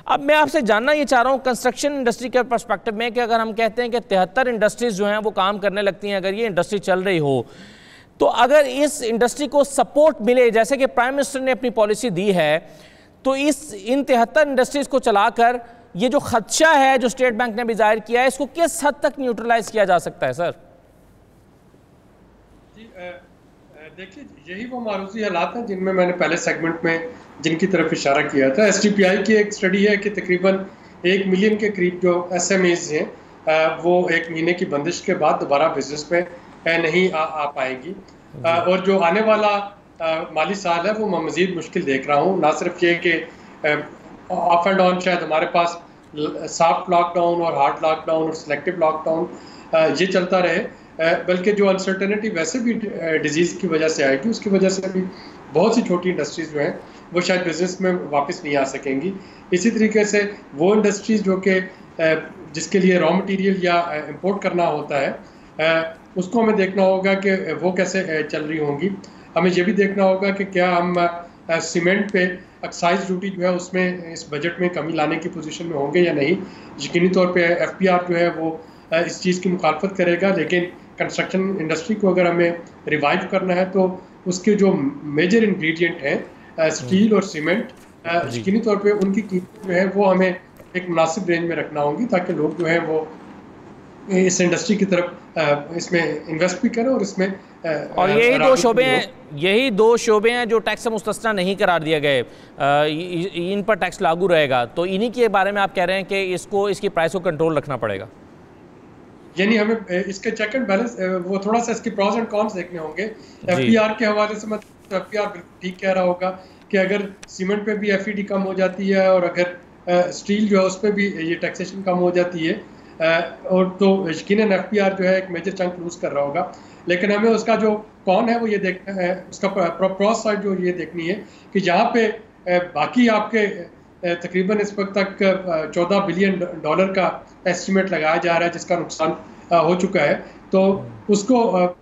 अब मैं आपसे जानना ये चाह रहा हूँ कंस्ट्रक्शन इंडस्ट्री के पर्सपेक्टिव में कि अगर हम कहते हैं कि 73 इंडस्ट्रीज जो हैं वो काम करने लगती हैं, अगर ये इंडस्ट्री चल रही हो, तो अगर इस इंडस्ट्री को सपोर्ट मिले जैसे कि प्राइम मिनिस्टर ने अपनी पॉलिसी दी है, तो इन 73 इंडस्ट्रीज को चलाकर ये जो खदशा है जो स्टेट बैंक ने भी जाहिर किया है, इसको किस हद तक न्यूट्रलाइज किया जा सकता है? सर देखिए, यही वो मारूजी हालात हैं जिनमें मैंने पहले सेगमेंट में जिनकी तरफ इशारा किया था। STPI की एक स्टडी है कि तकरीबन 1 मिलियन के करीब जो SMEs हैं वो 1 महीने की बंदिश के बाद दोबारा बिजनेस में नहीं आ पाएगी। और जो आने वाला माली साल है वो मैं मज़ीद मुश्किल देख रहा हूँ। ना सिर्फ ये कि ऑफ एंड ऑन शायद हमारे पास सॉफ्ट लॉकडाउन और हार्ड लॉकडाउन और सिलेक्टिव लॉकडाउन ये चलता रहे, बल्कि जो अनसर्टेनिटी वैसे भी डिजीज़ की वजह से आएगी, उसकी वजह से भी बहुत सी छोटी इंडस्ट्रीज़ जो हैं वो शायद बिजनेस में वापस नहीं आ सकेंगी। इसी तरीके से वो इंडस्ट्रीज़ जो कि जिसके लिए रॉ मटेरियल या इंपोर्ट करना होता है, उसको हमें देखना होगा कि वो कैसे चल रही होंगी। हमें ये भी देखना होगा कि क्या हम सीमेंट पे एक्साइज ड्यूटी जो है उसमें इस बजट में कमी लाने की पोजीशन में होंगे या नहीं। यकीनी तौर पे FPR जो है वो इस चीज़ की मुखालफत करेगा, लेकिन कंस्ट्रक्शन इंडस्ट्री को अगर हमें रिवाइव करना है तो उसके जो मेजर इंग्रेडिएंट हैं स्टील और सीमेंट, यकीनी तौर पे उनकी कीमत जो है वो हमें एक मुनासिब रेंज में रखना होगी ताकि लोग जो है वो इस इंडस्ट्री की तरफ इसमें इन्वेस्ट भी करें और इसमें और यही दो शोबे हैं जो टैक्स से मुस्तस्ना नहीं करार दिए गए, इन पर टैक्स लागू रहेगा, तो इन्हीं के बारे में आप कह रहे हैं कि इसकी प्राइस को कंट्रोल रखना पड़ेगा। यानी हमें इसके चेक एंड बैलेंस, वो थोड़ा सा इसके प्रॉस एंड कॉन्स देखने होंगे। एफपीआर के हवाले से मतलब एफपीआर बिल्कुल ठीक कह रहा होगा कि अगर सीमेंट पे भी एफईडी कम हो जाती है और अगर स्टील जो है उस पर भी ये टैक्सेशन कम हो जाती है, और तो यकीनन एफपीआर जो है एक मेजर चंक लूज कर रहा होगा। लेकिन हमें उसका जो कौन है वो ये देखना है, उसका प्रॉस साइड जो ये देखनी है कि जहाँ पे बाकी आपके तकरीबन इस वक्त तक $14 बिलियन का एस्टिमेट लगाया जा रहा है जिसका नुकसान हो चुका है, तो उसको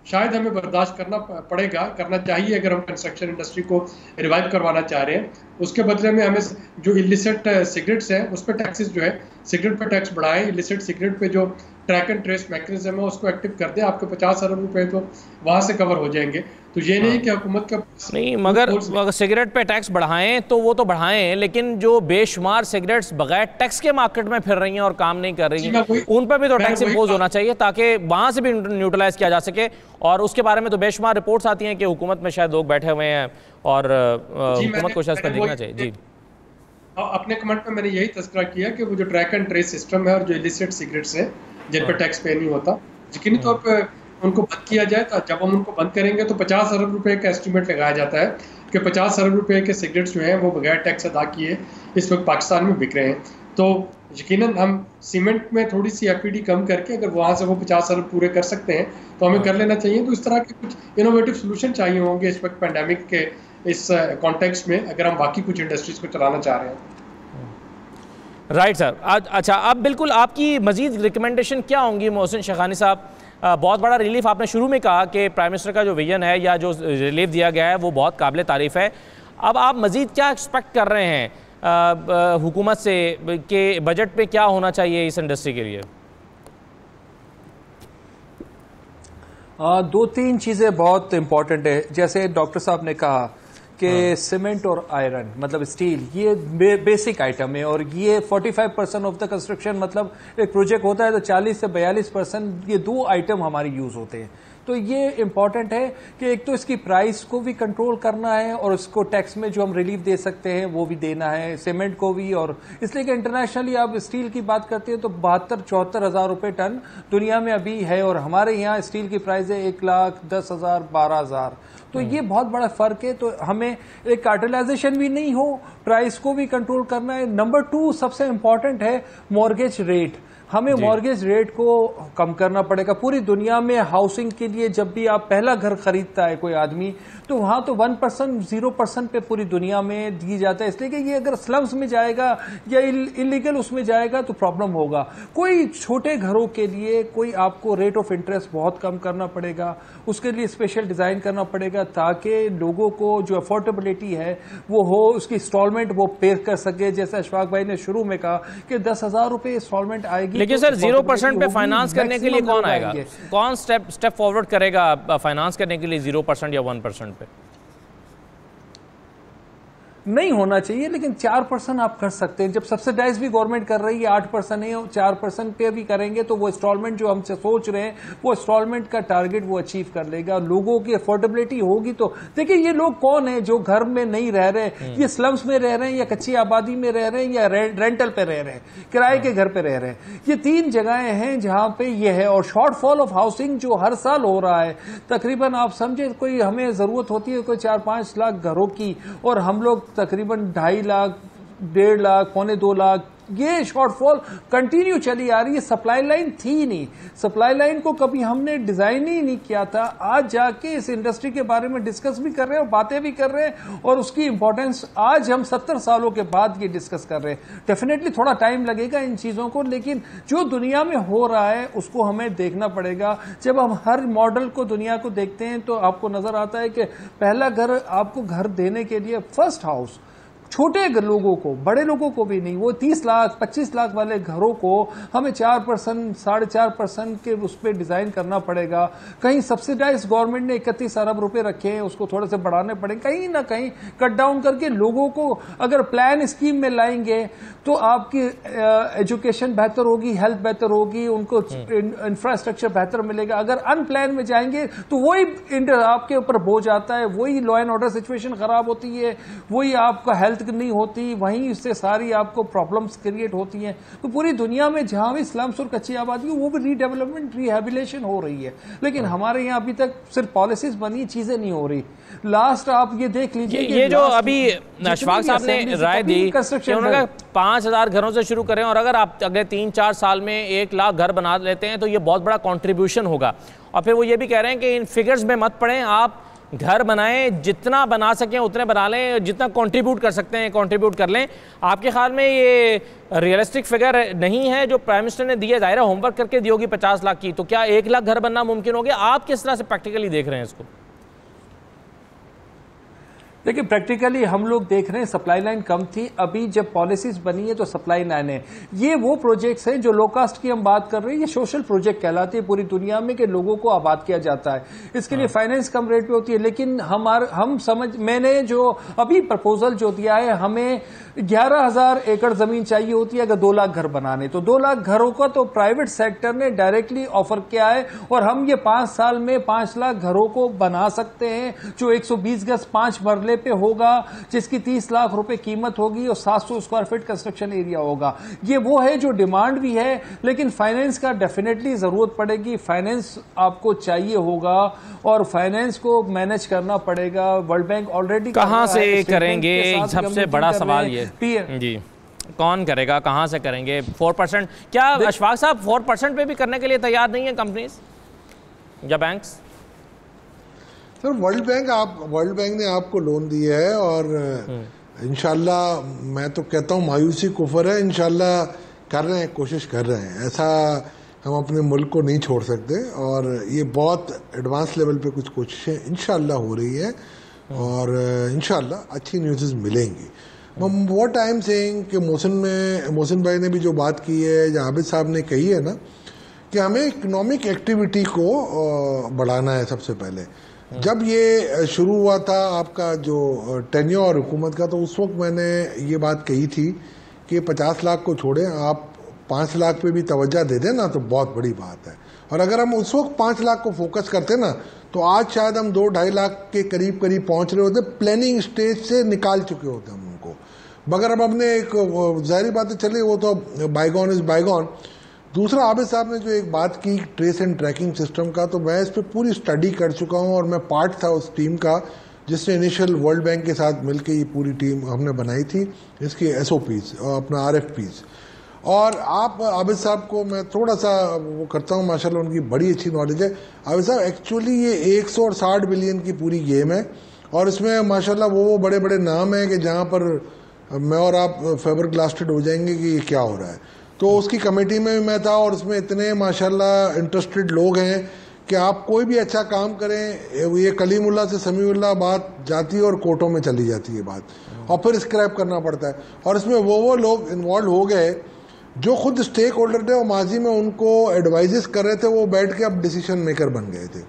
शायद हमें बर्दाश्त करना चाहिए अगर हम कंस्ट्रक्शन इंडस्ट्री को रिवाइव करवाना चाह रहे हैं। उसके बदले में हमें जो इलिसिट सिगरेट्स हैं उस पर टैक्सेस जो है, सिगरेट पर टैक्स बढ़ाएं, इलिसिट सिगरेट पे जो ट्रैक एंड ट्रेस मैकेनिज्म है उसको एक्टिव कर दें, आपके 50 अरब रुपए तो वहां से कवर हो जाएंगे। तो ये नहीं कि हुकूमत का नहीं, मगर सिगरेट पे टैक्स बढ़ाएं तो वो तो बढ़ाएं, लेकिन जो बेशुमार सिगरेट्स बगैर टैक्स के मार्केट में फिर रही हैं और काम नहीं कर रही हैं उन पर भी तो टैक्स इम्पोज होना चाहिए ताकि वहां से भी न्यूट्रलाइज किया जा सके। और उसके बारे में तो बेशुमार रिपोर्ट्स आती हैं कि हुकूमत में शायद लोग बैठे हुए हैं और हुकूमत को शायद देखना चाहिए। जी, अपने कमेंट में मैंने यही तस्करा किया कि वो जो ट्रैक एंड ट्रेस सिस्टम है और जो इलिसिट सिगरेट्स हैं जिन पर टैक्स पे नहीं होता, यकीनी तौर पर उनको बंद किया जाए। तो जब हम उनको बंद करेंगे तो 50 अरब रुपए का एस्टिमेट लगाया जाता है कि 50 अरब रुपए के सिगरेट्स जो हैं वो बगैर टैक्स अदा किए इस वक्त पाकिस्तान में बिक रहे हैं। तो यकीनन हम सीमेंट में थोड़ी सी एफईडी कम करके अगर वहाँ से वो 50 अरब पूरे कर सकते हैं तो हमें कर लेना चाहिए। तो इस तरह के कुछ इनोवेटिव सोल्यूशन चाहिए होंगे इस वक्त पैंडेमिक के इस कॉन्टेक्स्ट में, अगर हम बाकी कुछ इंडस्ट्रीज को चलाना चाह रहे हैं। Right sir. अच्छा, अब बिल्कुल आपकी मजीद रिकमेंडेशन क्या होंगी मोहसिन शेखानी साहब? बहुत बड़ा रिलीफ आपने शुरू में कहा कि प्राइम मिनिस्टर का जो विजन है या जो रिलीफ दिया गया है वो बहुत काबिल तारीफ है। अब आप मजीद क्या एक्सपेक्ट कर रहे हैं हुकूमत से कि बजट पे क्या होना चाहिए इस इंडस्ट्री के लिए? दो तीन चीज़ें बहुत इंपॉर्टेंट है। जैसे डॉक्टर साहब ने कहा कि सीमेंट और आयरन मतलब स्टील ये बेसिक आइटम है और ये 45% ऑफ द कंस्ट्रक्शन, मतलब एक प्रोजेक्ट होता है तो 40 से 42% ये दो आइटम हमारे यूज होते हैं। तो ये इम्पॉर्टेंट है कि एक तो इसकी प्राइस को भी कंट्रोल करना है और इसको टैक्स में जो हम रिलीफ दे सकते हैं वो भी देना है, सीमेंट को भी। और इसलिए कि इंटरनेशनली आप स्टील की बात करते हैं तो 72-74 हज़ार रुपये टन दुनिया में अभी है और हमारे यहाँ स्टील की प्राइस है 1,10,000 12,000। तो ये बहुत बड़ा फर्क है। तो हमें एक कार्टेलाइजेशन भी नहीं हो, प्राइस को भी कंट्रोल करना है। नंबर 2 सबसे इंपॉर्टेंट है मॉर्गेज रेट। हमें मॉर्गेज रेट को कम करना पड़ेगा। पूरी दुनिया में हाउसिंग के लिए जब भी आप पहला घर खरीदता है कोई आदमी तो वहां तो 1% 0% पे पूरी दुनिया में दी जाता है, इसलिए कि ये अगर स्लम्स में जाएगा या इलीगल उसमें जाएगा तो प्रॉब्लम होगा। कोई छोटे घरों के लिए कोई आपको रेट ऑफ इंटरेस्ट बहुत कम करना पड़ेगा, उसके लिए स्पेशल डिजाइन करना पड़ेगा ताकि लोगों को जो अफोर्डेबिलिटी है वो हो, उसकी इंस्टॉलमेंट वो पे कर सके। जैसे अशफाक भाई ने शुरू में कहा कि 10,000 रुपए इंस्टॉलमेंट आएगी। लेकिन सर 0% पे फाइनेंस करने के लिए कौन आएगा? कौन स्टेप फॉरवर्ड करेगा फाइनेंस करने के लिए 0% या 1% पे? नहीं होना चाहिए, लेकिन 4% आप कर सकते हैं। जब सब्सिडाइज भी गवर्नमेंट कर रही है 8% है, 4% पे भी करेंगे तो वो इंस्टॉलमेंट जो हम सोच रहे हैं वो इंस्टॉलमेंट का टारगेट वो अचीव कर लेगा। लोगों की अफोर्डेबिलिटी होगी तो देखिए ये लोग कौन है जो घर में नहीं रह रहे, ये स्लम्स में रह रहे हैं या कच्ची आबादी में रह रहे हैं या रेंटल पे रह रहे हैं, किराए के घर पे रह रहे हैं। ये 3 जगहें हैं जहां पे ये है। और शॉर्टफॉल ऑफ हाउसिंग जो हर साल हो रहा है, तकरीबन आप समझे कोई हमें जरूरत होती है कोई 4-5 लाख घरों की और हम लोग तकरीबन 2.5 लाख 1.5 लाख 2.25 लाख, ये शॉर्टफॉल कंटिन्यू चली आ रही है। सप्लाई लाइन थी नहीं, सप्लाई लाइन को कभी हमने डिजाइन ही नहीं किया था। आज जाके इस इंडस्ट्री के बारे में डिस्कस भी कर रहे हैं और बातें भी कर रहे हैं और उसकी इंपॉर्टेंस आज हम 70 सालों के बाद ये डिस्कस कर रहे हैं। डेफिनेटली थोड़ा टाइम लगेगा इन चीजों को, लेकिन जो दुनिया में हो रहा है उसको हमें देखना पड़ेगा। जब हम हर मॉडल को दुनिया को देखते हैं तो आपको नजर आता है कि पहला घर आपको घर देने के लिए फर्स्ट हाउस छोटे लोगों को, बड़े लोगों को भी नहीं, वो 30 लाख 25 लाख वाले घरों को हमें 4%, 4.5% के उस पर डिजाइन करना पड़ेगा। कहीं सब्सिडाइज गवर्नमेंट ने 31 अरब रुपए रखे हैं, उसको थोड़े से बढ़ाने पड़ेंगे, कहीं ना कहीं कट डाउन करके लोगों को अगर प्लान स्कीम में लाएंगे तो आपकी एजुकेशन बेहतर होगी, हेल्थ बेहतर होगी, उनको इंफ्रास्ट्रक्चर बेहतर मिलेगा। अगर अनप्लान में जाएंगे तो वही आपके ऊपर बोझ आता है, वही लॉ एंड ऑर्डर सिचुएशन खराब होती है, वही आपका हेल्थ नहीं होती, वहीं इससे सारी आपको प्रॉब्लम्स क्रिएट होती हैं। तो पूरी दुनिया में जहां भी स्लम्स और कच्ची आबादी हो वो भी रीडेवलपमेंट, रिहेबिलिटेशन हो रही है, लेकिन हमारे यहाँ अभी तक सिर्फ पॉलिसीज बनी, चीजें नहीं हो रही। लास्ट आप ये देख लीजिए, ये जो अभी अशफाक साहब ने राय दी कि उन्होंने 5,000 घरों से शुरू करें और अगर आप अगले 3-4 साल में 1 लाख घर बना लेते हैं तो ये बहुत बड़ा कंट्रीब्यूशन होगा। और फिर वो ये भी कह रहे हैं कि इन फिगर्स में मत पड़ें, आप घर बनाएं, जितना बना सकें उतने बना लें, जितना कंट्रीब्यूट कर सकते हैं कंट्रीब्यूट कर लें। आपके ख्याल में ये रियलिस्टिक फिगर नहीं है जो प्राइम मिनिस्टर ने दिया? ज़ाहिर है होमवर्क करके दी होगी 50 लाख की, तो क्या 1 लाख घर बनना मुमकिन हो गया? आप किस तरह से प्रैक्टिकली देख रहे हैं इसको? देखिए, प्रैक्टिकली हम लोग देख रहे हैं सप्लाई लाइन कम थी, अभी जब पॉलिसीज बनी है तो सप्लाई लाइन है। ये वो प्रोजेक्ट्स हैं जो लो कास्ट की हम बात कर रहे हैं, ये सोशल प्रोजेक्ट कहलाते हैं पूरी दुनिया में कि लोगों को आबाद किया जाता है। इसके लिए फाइनेंस कम रेट पे होती है, लेकिन मैंने जो अभी प्रपोजल जो दिया है, हमें 11,000 एकड़ जमीन चाहिए होती है अगर 2 लाख घर बनाने, तो 2 लाख घरों का तो प्राइवेट सेक्टर ने डायरेक्टली ऑफर किया है और हम ये 5 साल में 5 लाख घरों को बना सकते हैं, जो 120 गज 5 मरले पे होगा, जिसकी 30 लाख रुपए कीमत होगी और 700 स्क्वायर फीट कंस्ट्रक्शन एरिया होगा। ये वो है जो डिमांड भी है, लेकिन फाइनेंस का डेफिनेटली जरूरत पड़ेगी, फाइनेंस आपको चाहिए होगा और फाइनेंस को मैनेज करना पड़ेगा। वर्ल्ड बैंक ऑलरेडी कहां से करेंगे, सबसे बड़ा सवाल ये जी, कौन करेगा, कहां से करेंगे? 4%? क्या अशफाक साहब 4% पे भी करने के लिए तैयार नहीं है कंपनीज या बैंक्स? सर, वर्ल्ड बैंक ने आपको लोन दिया है और इंशाल्लाह, मैं तो कहता हूं मायूसी कुफर है, इंशाल्लाह कर रहे हैं, कोशिश कर रहे हैं। ऐसा हम अपने मुल्क को नहीं छोड़ सकते और ये बहुत एडवांस लेवल पे कुछ कोशिशें इंशाल्लाह हो रही है और इंशाल्लाह अच्छी न्यूज़ मिलेंगी। व्हाट आई एम सेइंग कि मोहसिन भाई ने भी जो बात की है या आबिद साहब ने कही है ना, कि हमें इकोनॉमिक एक्टिविटी को बढ़ाना है। सबसे पहले जब ये शुरू हुआ था आपका जो टेन्योर हुकूमत का, तो उस वक्त मैंने ये बात कही थी कि 50 लाख को छोड़े, आप 5 लाख पे भी तवज्जो दे दें ना तो बहुत बड़ी बात है। और अगर हम उस वक्त 5 लाख को फोकस करते ना तो आज शायद हम 2-2.5 लाख के करीब पहुंच रहे होते, प्लानिंग स्टेज से निकाल चुके होते हम उनको। मगर अब हमने एक ज़ाहिर बात चली, वो तो बाइगॉन इज बाइगॉन। दूसरा, आबिद साहब ने जो एक बात की ट्रेस एंड ट्रैकिंग सिस्टम का, तो मैं इस पर पूरी स्टडी कर चुका हूँ और मैं पार्ट था उस टीम का जिसने इनिशियल वर्ल्ड बैंक के साथ मिलकर ये पूरी टीम हमने बनाई थी, इसकी SOPs और अपना RFPs। और आप आबिद साहब को मैं थोड़ा सा वो करता हूँ, माशाल्लाह उनकी बड़ी अच्छी नॉलेज है। आबिद साहब, एक्चुअली ये 160 बिलियन की पूरी गेम है और इसमें माशाल्लाह वो बड़े बड़े नाम हैं कि जहाँ पर मैं और आप फेबर ग्लास्टेड हो जाएंगे कि ये क्या हो रहा है। तो उसकी कमेटी में भी मैं था और उसमें इतने माशाल्लाह इंटरेस्टेड लोग हैं कि आप कोई भी अच्छा काम करें, ये कलीमुल्लाह से समीउल्लाह बात जाती है और कोर्टों में चली जाती है बात, और फिर स्क्रैप करना पड़ता है। और इसमें वो लोग इन्वॉल्व हो गए जो खुद स्टेक होल्डर थे और माजी में उनको एडवाइजेस कर रहे थे, वो बैठ के अब डिसीजन मेकर बन गए थे।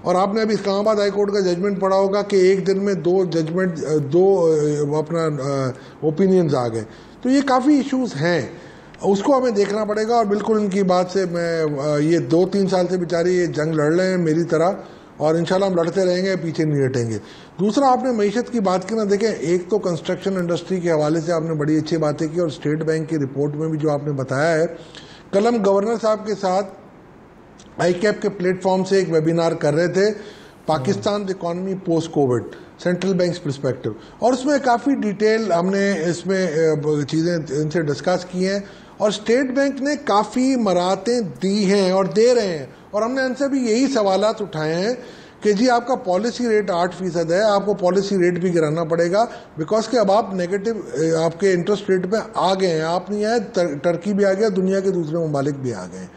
और आपने अभी इस्लामाबाद हाई कोर्ट का जजमेंट पढ़ा होगा कि एक दिन में 2 जजमेंट, 2 अपना ओपिनियंस आ गए। तो ये काफ़ी इश्यूज हैं, उसको हमें देखना पड़ेगा। और बिल्कुल इनकी बात से मैं, ये 2-3 साल से बेचारे ये जंग लड़ रहे हैं मेरी तरह, और इंशाल्लाह हम लड़ते रहेंगे, पीछे नहीं हटेंगे। दूसरा, आपने मईशत की बात की ना, देखें, एक तो कंस्ट्रक्शन इंडस्ट्री के हवाले से आपने बड़ी अच्छी बातें की और स्टेट बैंक की रिपोर्ट में भी जो आपने बताया है, कल हम गवर्नर साहब के साथ ICAP के प्लेटफॉर्म से एक वेबिनार कर रहे थे, Pakistan economy post Covid, central bank perspective, और उसमें काफ़ी डिटेल हमने इसमें चीज़ें इनसे डिस्कस की हैं और स्टेट बैंक ने काफ़ी मराहतें दी हैं और दे रहे हैं। और हमने इनसे भी यही सवालात उठाए हैं कि जी आपका पॉलिसी रेट 8% है, आपको पॉलिसी रेट भी गिराना पड़ेगा, बिकॉज कि अब आप नेगेटिव आपके इंटरेस्ट रेट पे आ गए हैं, आप नहीं आए, टर्की भी आ गया, दुनिया के दूसरे ममालिक भी आ गए।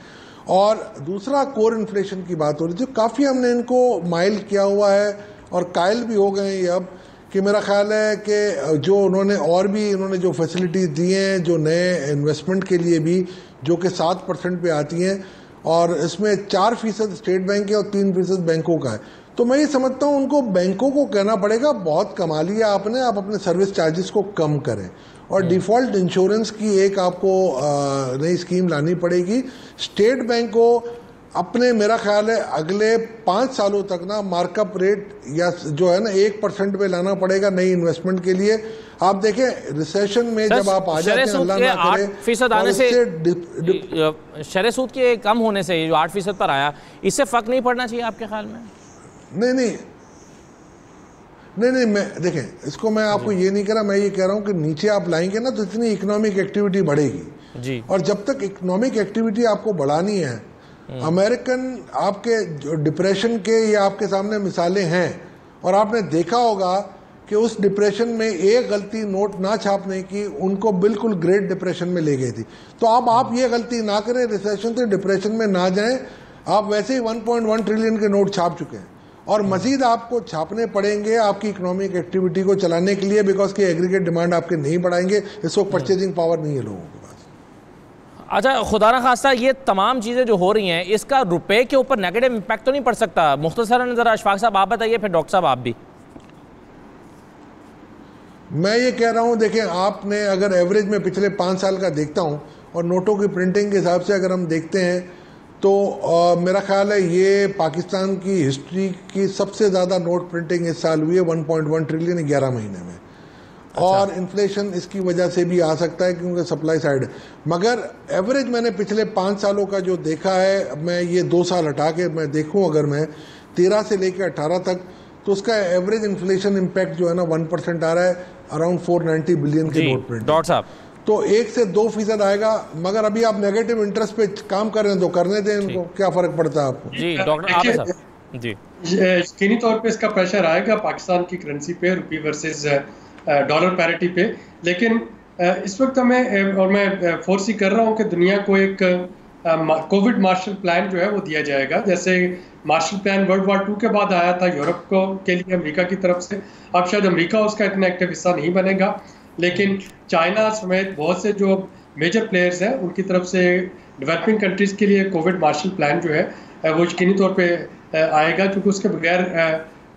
और दूसरा, कोर इन्फ्लेशन की बात हो रही थी, काफ़ी हमने इनको माइल किया हुआ है और कायल भी हो गए ये अब कि मेरा ख्याल है कि जो उन्होंने जो फैसिलिटीज़ दी हैं, जो नए इन्वेस्टमेंट के लिए भी, जो कि 7% पे आती हैं, और इसमें 4% स्टेट बैंक है और 3% बैंकों का है, तो मैं ये समझता हूँ उनको बैंकों को कहना पड़ेगा बहुत कमा लिया आपने, आप अपने सर्विस चार्जेस को कम करें, और डिफ़ॉल्ट इंश्योरेंस की एक आपको नई स्कीम लानी पड़ेगी। स्टेट बैंक को अपने, मेरा ख्याल है अगले 5 सालों तक ना मार्कअप रेट या जो है ना 1% पे लाना पड़ेगा नई इन्वेस्टमेंट के लिए। आप देखें रिसेशन में जब आप आ जाते हैं, अल्लाह ना करे, 8% आने से शरह सूद के कम होने से जो 8% पर आया, इससे फर्क नहीं पड़ना चाहिए आपके ख्याल में? नहीं, मैं देखें इसको, मैं आपको ये नहीं कह रहा, मैं ये कह रहा हूँ कि नीचे आप लाएंगे ना तो इतनी इकोनॉमिक एक्टिविटी बढ़ेगी जी। और जब तक इकोनॉमिक एक्टिविटी आपको बढ़ानी है, अमेरिकन आपके जो डिप्रेशन के ये आपके सामने मिसालें हैं, और आपने देखा होगा कि उस डिप्रेशन में एक गलती नोट ना छापने की उनको बिल्कुल ग्रेट डिप्रेशन में ले गई थी। तो अब आप ये गलती ना करें, रिसेशन से डिप्रेशन में ना जाएं। आप वैसे ही 1.1 ट्रिलियन के नोट छाप चुके हैं और मजीद आपको छापने पड़ेंगे आपकी इकोनॉमिक एक्टिविटी को चलाने के लिए, बिकॉज की एग्रीगेट डिमांड आपके नहीं बढ़ाएंगे, इस वक्त परचेजिंग पावर नहीं है लोगों के पास। अच्छा, खुदा ना खास्ता ये तमाम चीज़ें जो हो रही हैं, इसका रुपए के ऊपर नेगेटिव इम्पैक्ट तो नहीं पड़ सकता? मुख्तसरन ज़रा अशफाक साहब आप बताइए, फिर डॉक्टर साहब आप भी। मैं ये कह रहा हूँ, देखें आपने अगर एवरेज में पिछले 5 साल का देखता हूँ और नोटों की प्रिंटिंग के हिसाब से अगर हम देखते हैं तो मेरा ख्याल है ये पाकिस्तान की हिस्ट्री की सबसे ज़्यादा नोट प्रिंटिंग इस साल हुई है, 1.1 ट्रिलियन 11 महीने में। अच्छा। और इन्फ्लेशन इसकी वजह से भी आ सकता है क्योंकि सप्लाई साइड है, मगर एवरेज मैंने पिछले 5 सालों का जो देखा है, मैं ये 2 साल हटा के मैं देखूं, अगर मैं 13 से लेकर 18 तक, तो उसका एवरेज इन्फ्लेशन इम्पैक्ट जो है ना 1% आ रहा है, अराउंड 490 बिलियन के नोट प्रिंट। डॉक्टर साहब, तो 1 से 2% आएगा, मगर अभी आप नेगेटिव इंटरेस्ट पे काम कर रहे हैं तो करने दें इनको, क्या फर्क पड़ता है आपको? जी डॉक्टर आप साहब जी। यकीनी तौर पे इसका प्रेशर आएगा पाकिस्तान की करेंसी पे, रुपये वर्सेस डॉलर पैरिटी पे, लेकिन इस वक्त हमें, और मैं फोर्सी कर रहा हूँ कि दुनिया को एक कोविड मार्शल प्लान जो है वो दिया जाएगा। जैसे मार्शल प्लान वर्ल्ड वार 2 के बाद आया था यूरोप को के लिए अमेरिका की तरफ से, अब शायद अमेरिका उसका इतना एक्टिव हिस्सा नहीं बनेगा, लेकिन चाइना समेत बहुत से जो मेजर प्लेयर्स हैं उनकी तरफ से डेवलपिंग कंट्रीज़ के लिए कोविड मार्शल प्लान जो है वो यकीनी तौर पे आएगा, क्योंकि उसके बगैर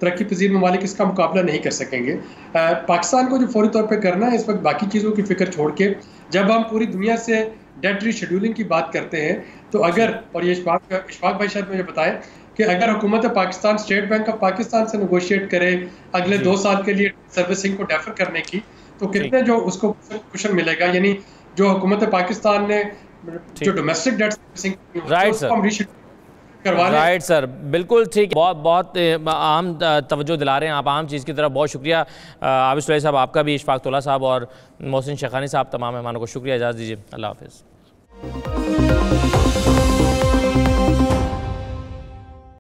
तरक्की पजीर ममालिक इसका मुकाबला नहीं कर सकेंगे। पाकिस्तान को जो फौरी तौर पे करना है इस वक्त, बाकी चीज़ों की फिक्र छोड़ के, जब हम पूरी दुनिया से डेट रीशेड्यूलिंग की बात करते हैं तो अगर, और ये इशफाक भाई शायद मुझे बताएं कि अगर हुकूमत Pakistan state bank of Pakistan से नेगोशिएट करे अगले 2 साल के लिए सर्विसिंग को डेफर करने की, तो कितने जो उसको कुशन मिलेगा, यानी जो हुकूमत पाकिस्तान ने जो domestic debt servicing, right sir, right sir, बिल्कुल ठीक, बहुत अहम तवज्जो दिला रहे हैं आप अहम चीज़ की तरफ। बहुत शुक्रिया आबिद सुलैही साहब, आपका भी, इशफाक तौला साहब और मोहसिन शेखानी साहब, तमाम मेहमानों को शुक्रिया। इजाज़त दीजिए, अल्लाह हाफ़िज़।